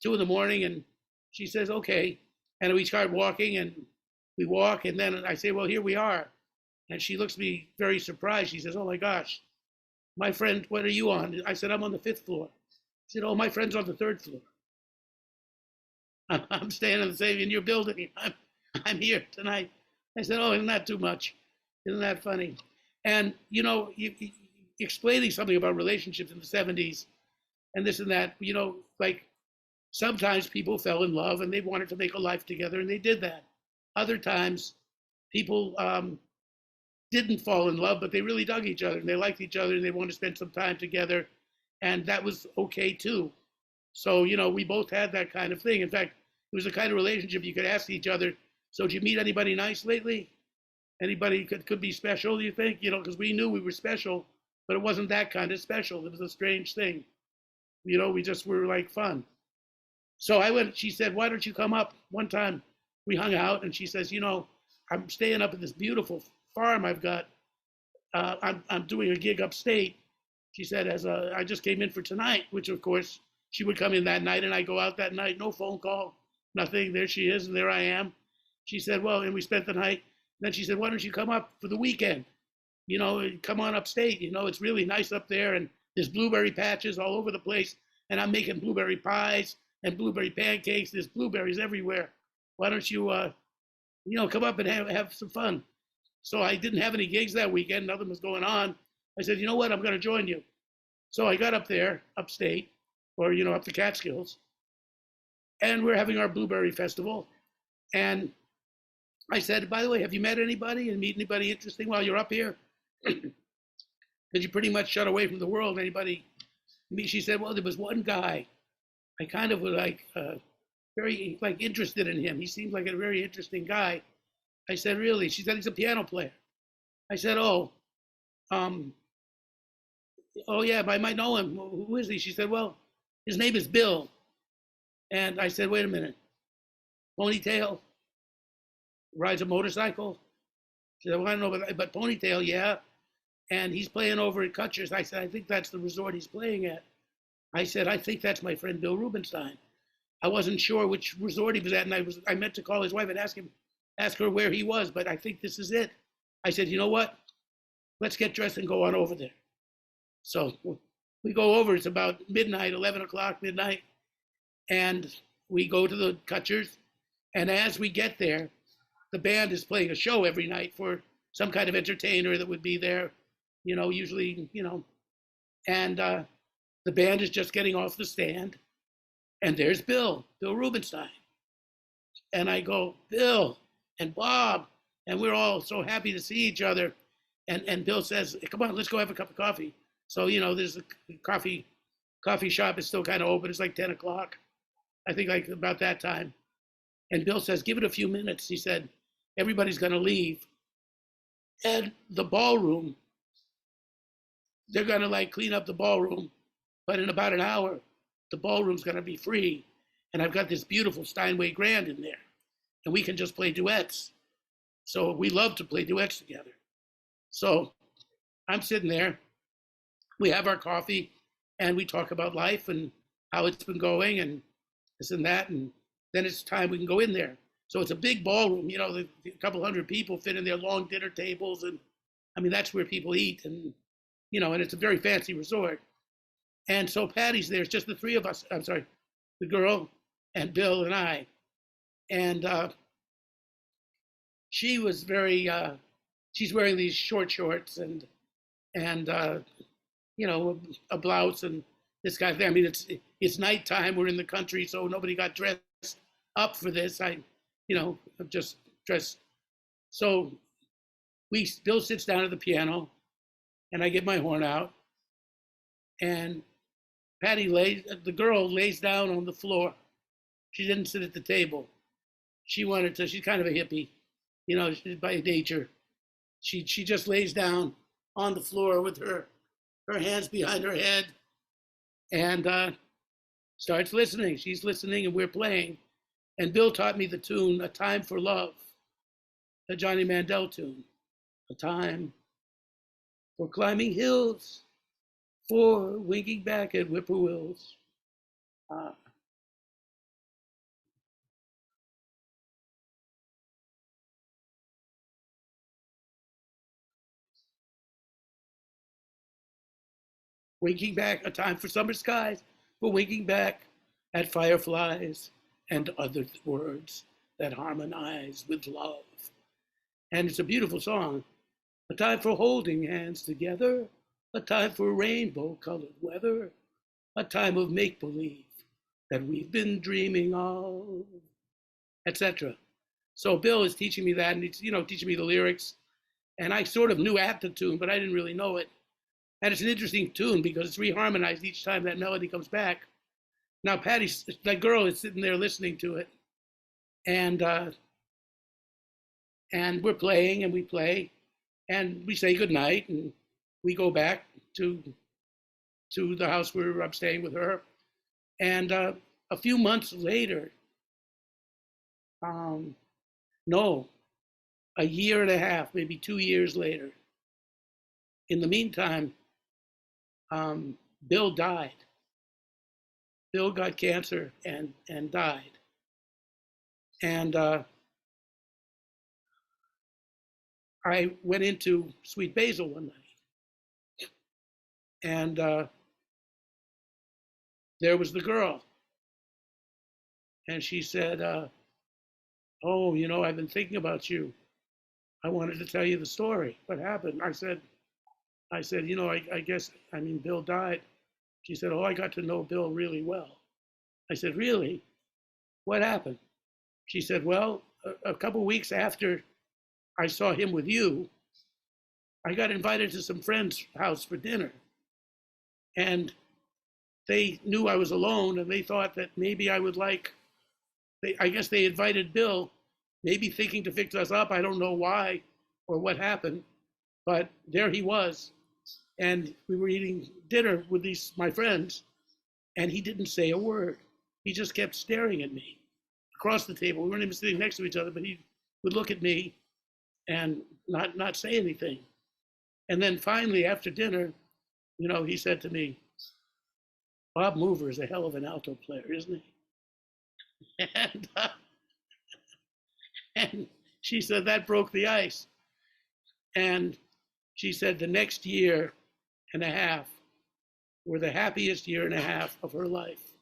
2 in the morning, and she says, "Okay," and we start walking, and we walk, and then I say, "Well, here we are," and she looks at me very surprised. She says, "Oh my gosh, my friend, what are you on?" I said, "I'm on the 5th floor." She said, "Oh, my friend's on the 3rd floor." "I'm staying in your building. I'm here tonight." I said, "Oh, isn't that too much? Isn't that funny?" And you know, explaining something about relationships in the 70s and this and that, you know, like sometimes people fell in love and they wanted to make a life together and they did that. Other times people didn't fall in love, but they really dug each other and they liked each other and they wanted to spend some time together. And that was okay too. So, you know, we both had that kind of thing. In fact, it was the kind of relationship you could ask each other, "So did you meet anybody nice lately? Anybody could be special, you think?" You know, because we knew we were special, but it wasn't that kind of special. It was a strange thing. You know, we just were like fun. So I went, she said, "Why don't you come up?" One time we hung out and she says, "You know, I'm staying up at this beautiful farm I've got. I'm doing a gig upstate." She said, I just came in for tonight, which of course she would come in that night and I go out that night, no phone call, nothing. There she is, and there I am. She said, "Well," and we spent the night. Then she said, "Why don't you come up for the weekend? You know, come on upstate. You know, it's really nice up there, and there's blueberry patches all over the place, and I'm making blueberry pies and blueberry pancakes. There's blueberries everywhere. Why don't you, you know, come up and have some fun?" So I didn't have any gigs that weekend. Nothing was going on. I said, "You know what? I'm going to join you." So I got up there, upstate, or, you know, up the Catskills, and we're having our blueberry festival. And I said, "By the way, have you met anybody and meet anybody interesting while you're up here? Because you pretty much shut away from the world. Anybody?" She said, "Well, there was one guy. I kind of was like very like interested in him. He seemed like a very interesting guy." I said, "Really?" She said, "He's a piano player." I said, um, "Oh yeah, I might know him. Who is he?" She said, "Well, his name is Bill." And I said, "Wait a minute. Ponytail, rides a motorcycle?" She said, "Well, I don't know, but Ponytail, yeah. And he's playing over at Kutcher's." I said, "I think that's the resort he's playing at." I said, "I think that's my friend Bill Rubenstein." I wasn't sure which resort he was at, and I meant to call his wife and ask her where he was, but I think this is it. I said, "You know what? Let's get dressed and go on over there." So we go over. It's about midnight, 11 o'clock, midnight, and we go to the Kutcher's, And as we get there, the band is playing a show every night for some kind of entertainer that would be there, usually, and the band is just getting off the stand. And there's Bill Rubenstein. And I go, Bill and Bob. And we're all so happy to see each other. And Bill says, come on, let's go have a cup of coffee. So, there's a coffee shop is still kind of open. It's like 10 o'clock. I think like about that time. And Bill says, give it a few minutes. He said, everybody's going to leave. And the ballroom, they're going to like clean up the ballroom. But in about an hour, the ballroom's going to be free. And I've got this beautiful Steinway Grand in there. And we can just play duets. So we love to play duets together. So I'm sitting there. We have our coffee and we talk about life and how it's been going and this and that. And then it's time we can go in there. So it's a big ballroom, a couple hundred people fit in there, long dinner tables. And I mean, that's where people eat. And, and it's a very fancy resort. And so Patty's there. It's just the three of us. I'm sorry, the girl and Bill and I. And she was very, she's wearing these short shorts and a blouse and this kind of thing. I mean, it's nighttime. We're in the country, so nobody got dressed up for this. I'm just dressed. So Bill sits down at the piano, and I get my horn out, and the girl lays down on the floor. She didn't sit at the table. She's kind of a hippie, by nature. She just lays down on the floor with her hands behind her head and starts listening. She's listening and we're playing. And Bill taught me the tune, A Time for Love, the Johnny Mandel tune. A time for climbing hills, for winking back at whippoorwills. Winking back, a time for summer skies, for winking back at fireflies and other words that harmonize with love. And it's a beautiful song. A time for holding hands together, a time for rainbow-colored weather, a time of make-believe that we've been dreaming of, etc. So Bill is teaching me that, and he's, teaching me the lyrics. And I sort of knew at the tune, but I didn't really know it. And it's an interesting tune because it's reharmonized each time that melody comes back. Now that girl is sitting there listening to it. And we're playing and we play and we say goodnight and we go back to the house where I'm staying with her. And a few months later, no, a year and a half, maybe 2 years later, in the meantime, Bill died. Bill got cancer and died. And I went into Sweet Basil one night. And there was the girl. And she said, oh, I've been thinking about you. I wanted to tell you the story. What happened? I said, I guess, Bill died. She said, oh, I got to know Bill really well. I said, really? What happened? She said, well, a couple of weeks after I saw him with you, I got invited to some friends' house for dinner. And they knew I was alone and they thought that maybe I would I guess they invited Bill, maybe thinking to fix us up. I don't know why or what happened, but there he was. And we were eating dinner with my friends, and he didn't say a word. He just kept staring at me across the table. We weren't even sitting next to each other, but he would look at me and not say anything. And then finally, after dinner, he said to me, Bob Mover is a hell of an alto player, isn't he? And she said, that broke the ice. And she said the next year and a half were the happiest year and a half of her life.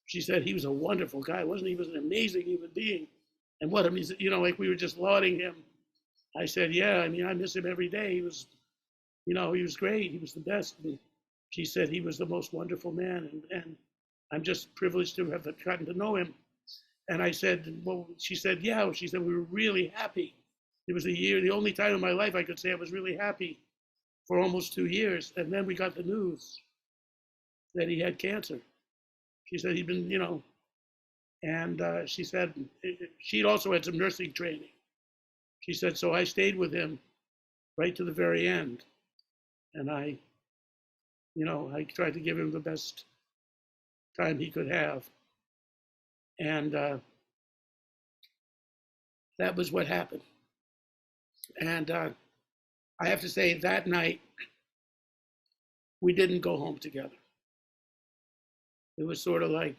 She said he was a wonderful guy, wasn't he? He was an amazing human being. And what, I mean, like we were just lauding him. I said, yeah, I mean, I miss him every day. He was, he was great. He was the best. And she said he was the most wonderful man. And I'm just privileged to have gotten to know him. And I said, well, she said, yeah. She said, we were really happy. It was a year, the only time in my life I could say I was really happy for almost 2 years. And then we got the news that he had cancer. She said he'd been, and she said she'd also had some nursing training. She said, so I stayed with him right to the very end. And I tried to give him the best time he could have. And that was what happened. And I have to say, that night, we didn't go home together. It was sort of like,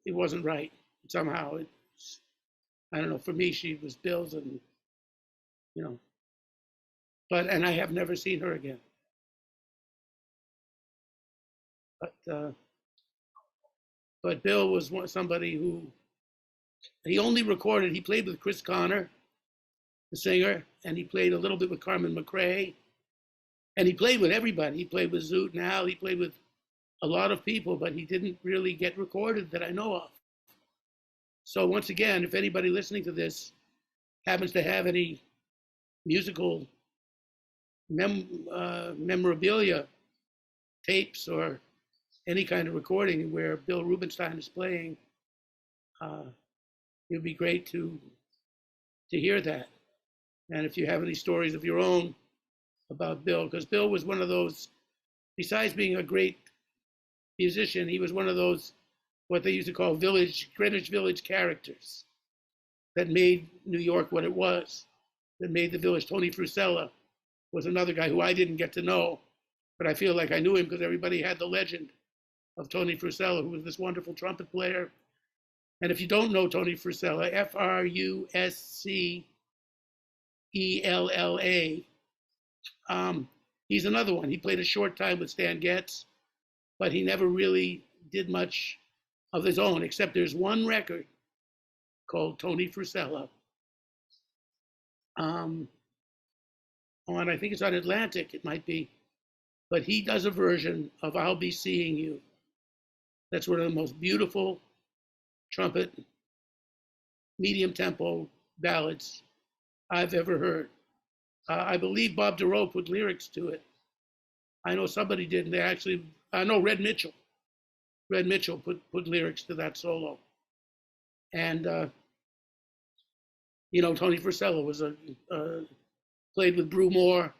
it wasn't right. Somehow, I don't know, for me, she was Bill's, and, and I have never seen her again. But Bill was somebody who, he only recorded, he played with Chris Connor, the singer, and he played a little bit with Carmen McRae, and he played with everybody. He played with Zoot and Al, he played with a lot of people, but he didn't really get recorded that I know of. So once again, if anybody listening to this happens to have any musical memorabilia, tapes, or any kind of recording where Bill Rubenstein is playing, it would be great to hear that. And if you have any stories of your own about Bill, because Bill was one of those, besides being a great musician, he was one of those, what they used to call Greenwich Village characters that made New York what it was, that made the village. Tony Fruscella was another guy who I didn't get to know, but I feel like I knew him because everybody had the legend of Tony Fruscella, who was this wonderful trumpet player. And if you don't know Tony Fruscella, Fruscella, he's another one. He played a short time with Stan Getz, but he never really did much of his own, except there's one record called Tony Fruscella. I think it's on Atlantic, it might be, but he does a version of I'll Be Seeing You. That's one of the most beautiful trumpet, medium tempo ballads I've ever heard. I believe Bob DeRoe put lyrics to it. I know somebody did, and I know Red Mitchell. Red Mitchell put lyrics to that solo. And, Tony Fruscella was played with Brew Moore,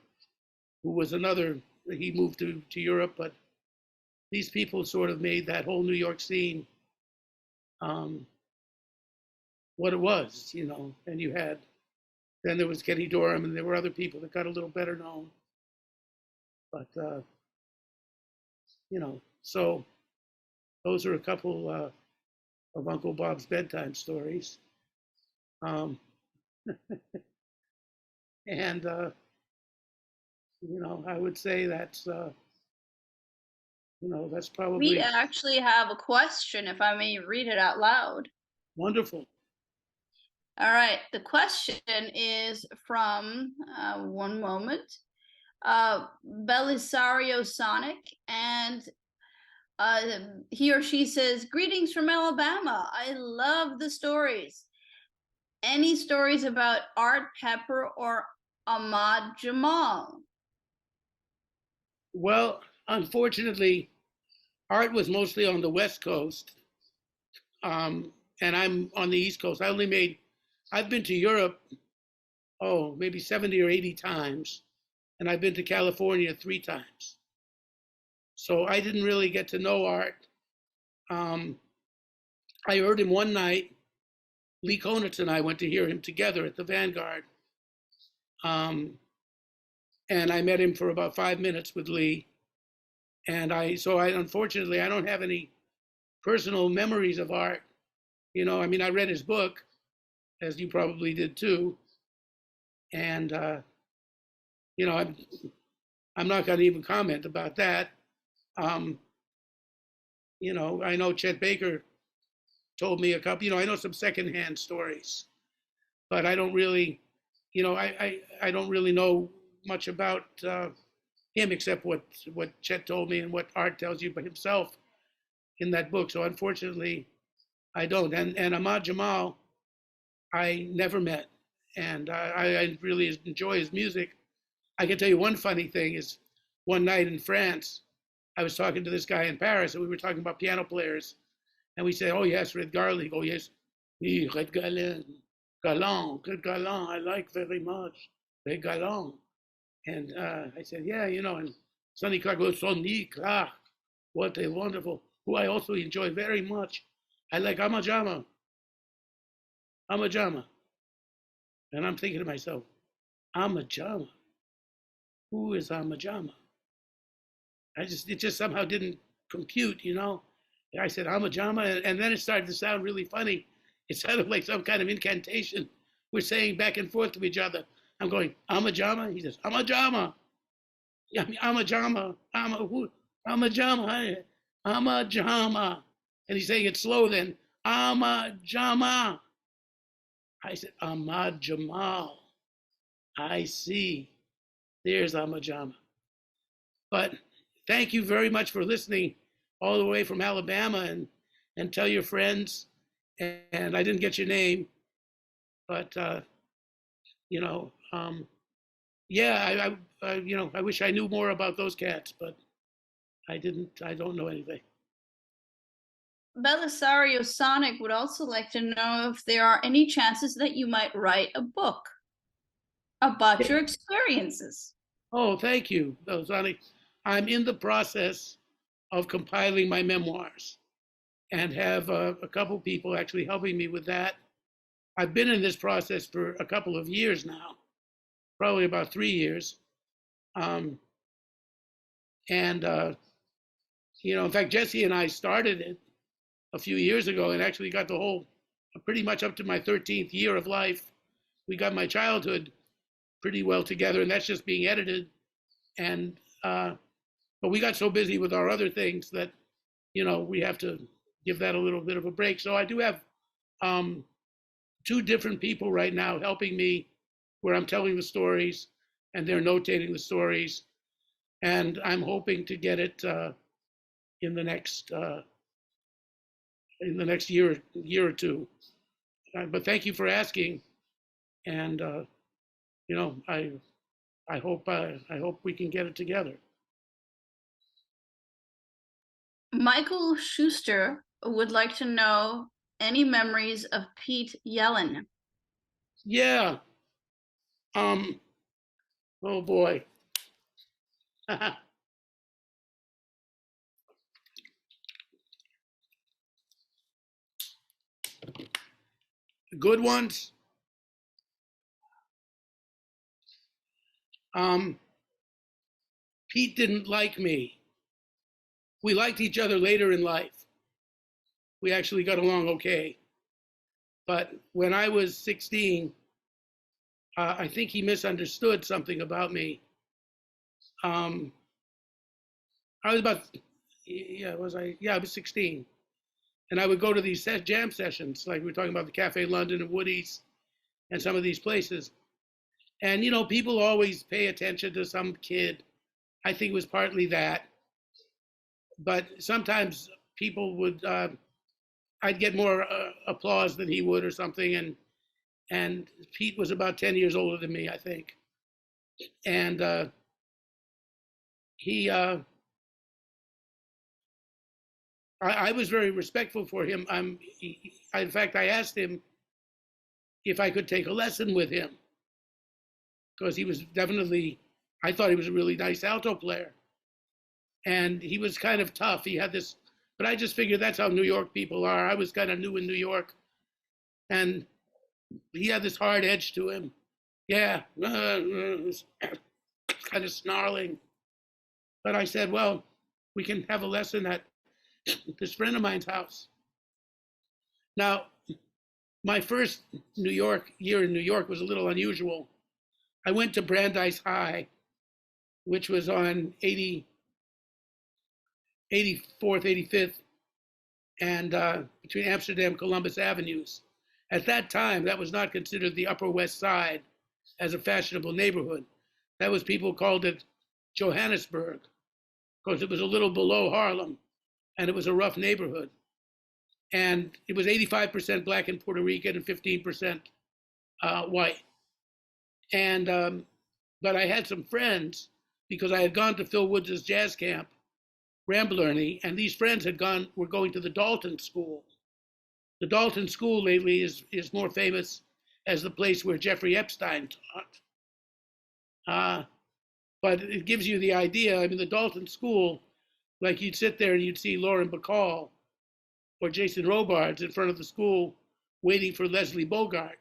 who was another, he moved to Europe, but these people sort of made that whole New York scene what it was, and then there was Kenny Dorham, and there were other people that got a little better known. But, so those are a couple of Uncle Bob's bedtime stories. And, I would say that's probably. We actually have a question, if I may read it out loud. Wonderful. All right. The question is from, one moment, Belisario Sonic, and he or she says, "Greetings from Alabama. I love the stories. Any stories about Art Pepper or Ahmad Jamal?" Well, unfortunately, Art was mostly on the West Coast, and I'm on the East Coast. I've been to Europe, maybe 70 or 80 times, and I've been to California 3 times. So I didn't really get to know Art. I heard him one night. Lee Konitz and I went to hear him together at the Vanguard. And I met him for about 5 minutes with Lee. And unfortunately, I don't have any personal memories of Art. I read his book, as you probably did too. And, I'm not going to even comment about that. I know Chet Baker told me a couple. I know some secondhand stories, but I don't really, I don't really know much about him except what Chet told me and what Art tells you about himself in that book. So unfortunately, I don't. And Ahmad Jamal, I never met, and I really enjoy his music. I can tell you one funny thing is one night in France, I was talking to this guy in Paris, and we were talking about piano players, and we said, "Oh yes, Red Garland." Oh yes, oui, Red Garland, Red Garland. I like very much Red Garland. And I said, "Yeah, and Sonny Clark goes, Sonny Clark, what a wonderful, who I also enjoy very much. I like Amajama, Amajama." And I'm thinking to myself, Amajama? Who is Amajama? It just somehow didn't compute. I said Amajama, and then it started to sound really funny. It sounded like some kind of incantation. We're saying back and forth to each other. I'm going, Amajama? He says, Amajama. Yeah, Amajama. Amajama. Amajama. And he's saying it slow then. Amajama. I said, Ahmad Jamal. I see. There's Amajama. But thank you very much for listening all the way from Alabama, and tell your friends. And I didn't get your name, but yeah, I wish I knew more about those cats, but I didn't. I don't know anything. Belisario Sonic would also like to know if there are any chances that you might write a book about your experiences. Oh, thank you, Belzani. I'm in the process of compiling my memoirs, and have a couple people actually helping me with that. I've been in this process for a couple of years now, probably about 3 years. And in fact, Jessy and I started it a few years ago, and actually got the whole, pretty much up to my 13th year of life. We got my childhood pretty well together, and that's just being edited. And but we got so busy with our other things that we have to give that a little bit of a break. So I do have two different people right now helping me, where I'm telling the stories and they're notating the stories, and I'm hoping to get it in the next year or two. But thank you for asking, and I hope we can get it together. Michael Schuster would like to know any memories of Pete yelling. Yeah. Oh boy. Good ones. Pete didn't like me. We liked each other later in life. We actually got along okay. But when I was 16, I think he misunderstood something about me. I was about, yeah, was I? Yeah, I was 16. And I would go to these jam sessions, like we were talking about the Cafe London and Woody's and some of these places. And, people always pay attention to some kid. I think it was partly that. But sometimes people would, I'd get more applause than he would or something. And Pete was about 10 years older than me, I think. And he, I was very respectful for him. In fact, I asked him if I could take a lesson with him, because he was definitely, I thought he was a really nice alto player. And he was kind of tough. He had this, but I just figured that's how New York people are. I was kind of new in New York. And he had this hard edge to him. Yeah, kind of snarling. But I said, well, we can have a lesson at this friend of mine's house. Now, my first year in New York was a little unusual. I went to Brandeis High, which was on 84th, 85th and between Amsterdam, Columbus Avenues. At that time, that was not considered the Upper West Side as a fashionable neighborhood. That was, people called it Johannesburg, because it was a little below Harlem, and it was a rough neighborhood. And it was 85% black and Puerto Rican and 15% white. And but I had some friends, because I had gone to Phil Woods' jazz camp, Ramblerny, and these friends were going to the Dalton School. The Dalton School lately is more famous as the place where Jeffrey Epstein taught. But it gives you the idea. I mean, the Dalton School, like, you'd sit there and you'd see Lauren Bacall or Jason Robards in front of the school waiting for Leslie Bogart,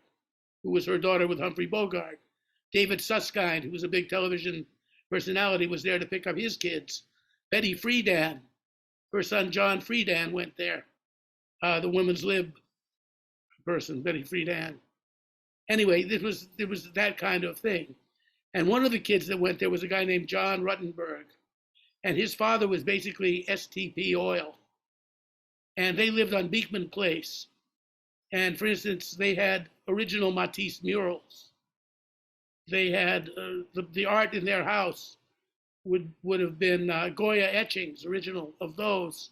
who was her daughter with Humphrey Bogart. David Susskind, who was a big television personality, was there to pick up his kids. Betty Friedan, her son John Friedan went there, the women's lib person, Betty Friedan. Anyway, there was that kind of thing. And one of the kids that went there was a guy named John Ruttenberg. And his father was basically STP Oil. And they lived on Beekman Place. And for instance, they had original Matisse murals. They had the art in their house would have been Goya etchings, original of those.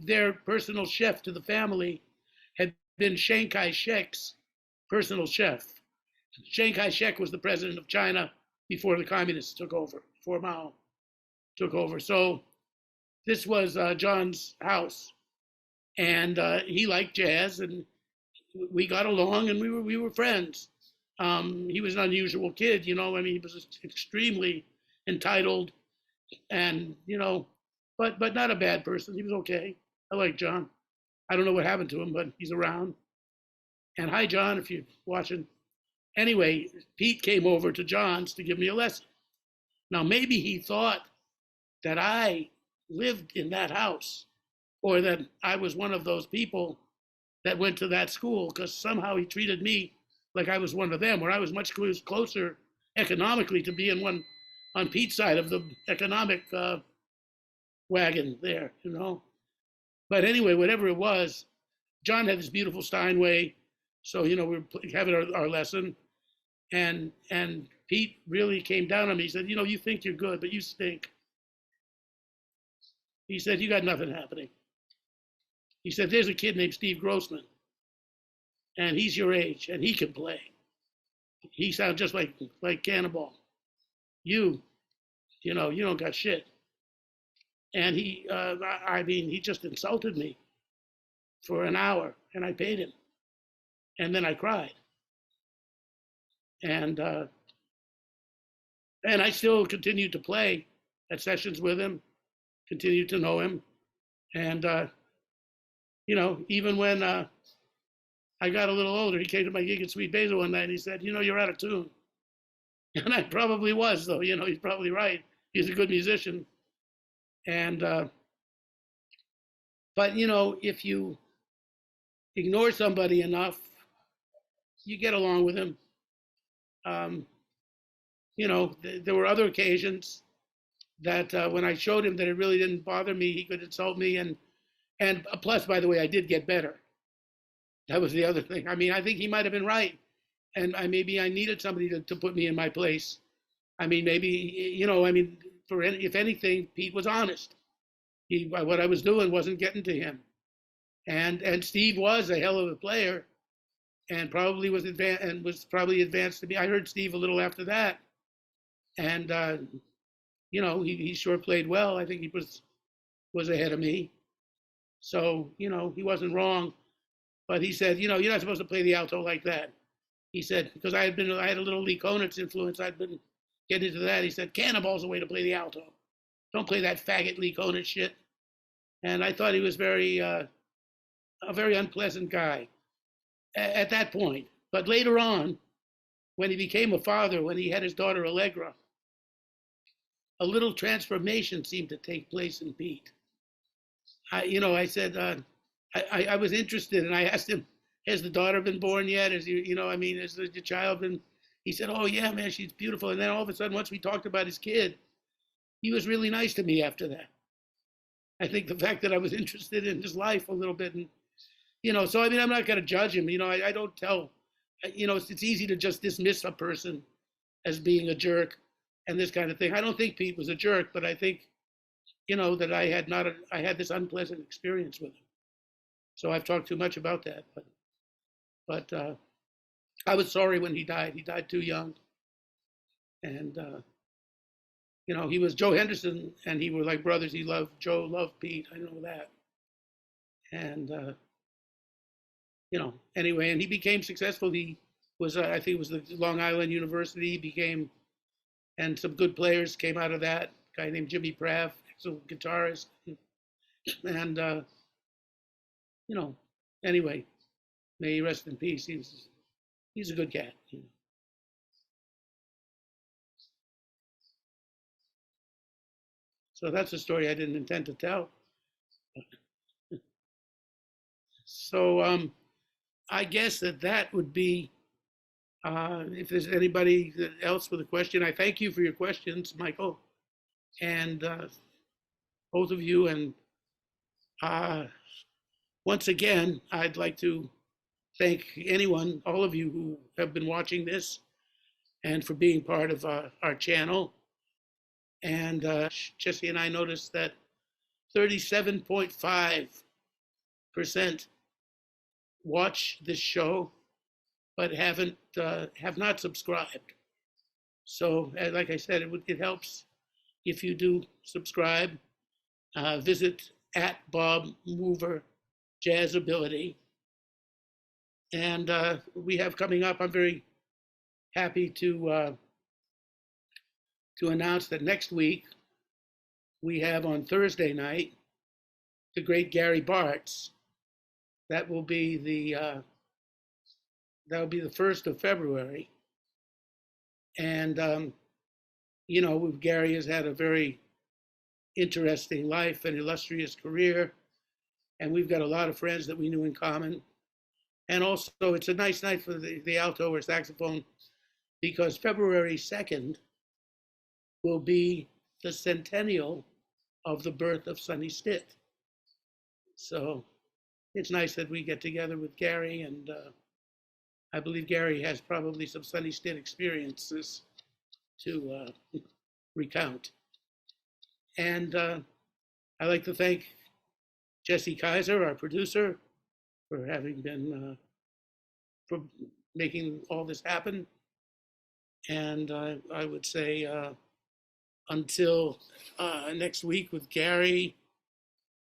Their personal chef to the family had been Chiang Kai-shek's personal chef. Chiang Kai-shek was the president of China before the communists took over, before Mao took over. So this was John's house, and he liked jazz, and we got along, and we were friends. He was an unusual kid, you know. I mean, he was extremely entitled, and but not a bad person. He was okay. I like John. I don't know what happened to him, but he's around. And hi, John, if you're watching. Anyway, Pete came over to John's to give me a lesson. Now, maybe he thought that I lived in that house, or that I was one of those people that went to that school, because somehow he treated me like I was one of them, where I was much closer economically to being one on Pete's side of the economic wagon there, you know. But anyway, whatever it was, John had this beautiful Steinway, so we were having our lesson, and Pete really came down on me. He said, you think you're good, but you stink. He said, you got nothing happening. He said, there's a kid named Steve Grossman, and he's your age, and he can play. He sounds just like Cannonball. You don't got shit. And he just insulted me for an hour, and I paid him. And then I cried. And I still continued to play at sessions with him, continued to know him. And, even when I got a little older, he came to my gig at Sweet Basil one night, and he said, you're out of tune. And I probably was, though. He's probably right. He's a good musician. And, but, if you ignore somebody enough, you get along with him. There were other occasions that when I showed him that it really didn't bother me, he could insult me. And plus, by the way, I did get better. That was the other thing. I mean, I think he might have been right. And maybe I needed somebody to put me in my place. I mean, maybe, if anything, Pete was honest. What I was doing wasn't getting to him. And Steve was a hell of a player, and probably was advanced to me. I heard Steve a little after that. And, he sure played well. I think he was ahead of me. So, he wasn't wrong. But he said, you're not supposed to play the alto like that. He said, because I had a little Lee Konitz influence. I'd been getting into that. He said, Cannonball's the way to play the alto. Don't play that faggot Lee Konitz shit. And I thought he was a very unpleasant guy at that point. But later on, when he became a father, when he had his daughter Allegra, a little transformation seemed to take place in Pete. I said, I was interested, and I asked him, has the daughter been born yet? Has the child been? He said, oh yeah, man, she's beautiful. And then all of a sudden, once we talked about his kid, he was really nice to me after that. I think the fact that I was interested in his life a little bit, and so I mean, I'm not going to judge him. I don't tell. It's easy to just dismiss a person as being a jerk and this kind of thing. I don't think Pete was a jerk, but I think that I had this unpleasant experience with him. So I've talked too much about that, but I was sorry when he died. He died too young, and he was Joe Henderson, and he were like brothers. Joe loved Pete. I know that, and anyway, and he became successful. He was, I think, it was the Long Island University. He became, and some good players came out of that. A guy named Jimmy Praff, excellent guitarist, and anyway, may he rest in peace. He's a good cat. So that's a story I didn't intend to tell. So I guess that would be, if there's anybody else with a question, I thank you for your questions, Michael, and both of you. And once again, I'd like to thank all of you who have been watching this and for being part of our channel. And Jessy and I noticed that 37.5% watch this show, but have not subscribed. So, like I said, it helps if you do subscribe. Visit @BobMoverJazzAbility. And we have coming up, I'm very happy to announce that next week we have on Thursday night the great Gary Bartz. That will be the 1st of February. And Gary has had a very interesting life and illustrious career, and we've got a lot of friends that we knew in common. And also, it's a nice night for the alto or saxophone, because February 2nd will be the centennial of the birth of Sonny Stitt. So it's nice that we get together with Gary, and I believe Gary has probably some Sonny Stitt experiences to recount. And I'd like to thank Jessy Kaiser, our producer, for having been, for making all this happen. And I would say until next week with Gary,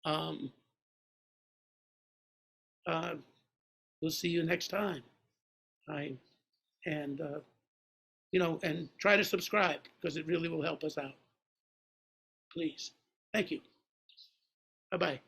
we'll see you next time. And try to subscribe, because it really will help us out. Please. Thank you. Bye-bye.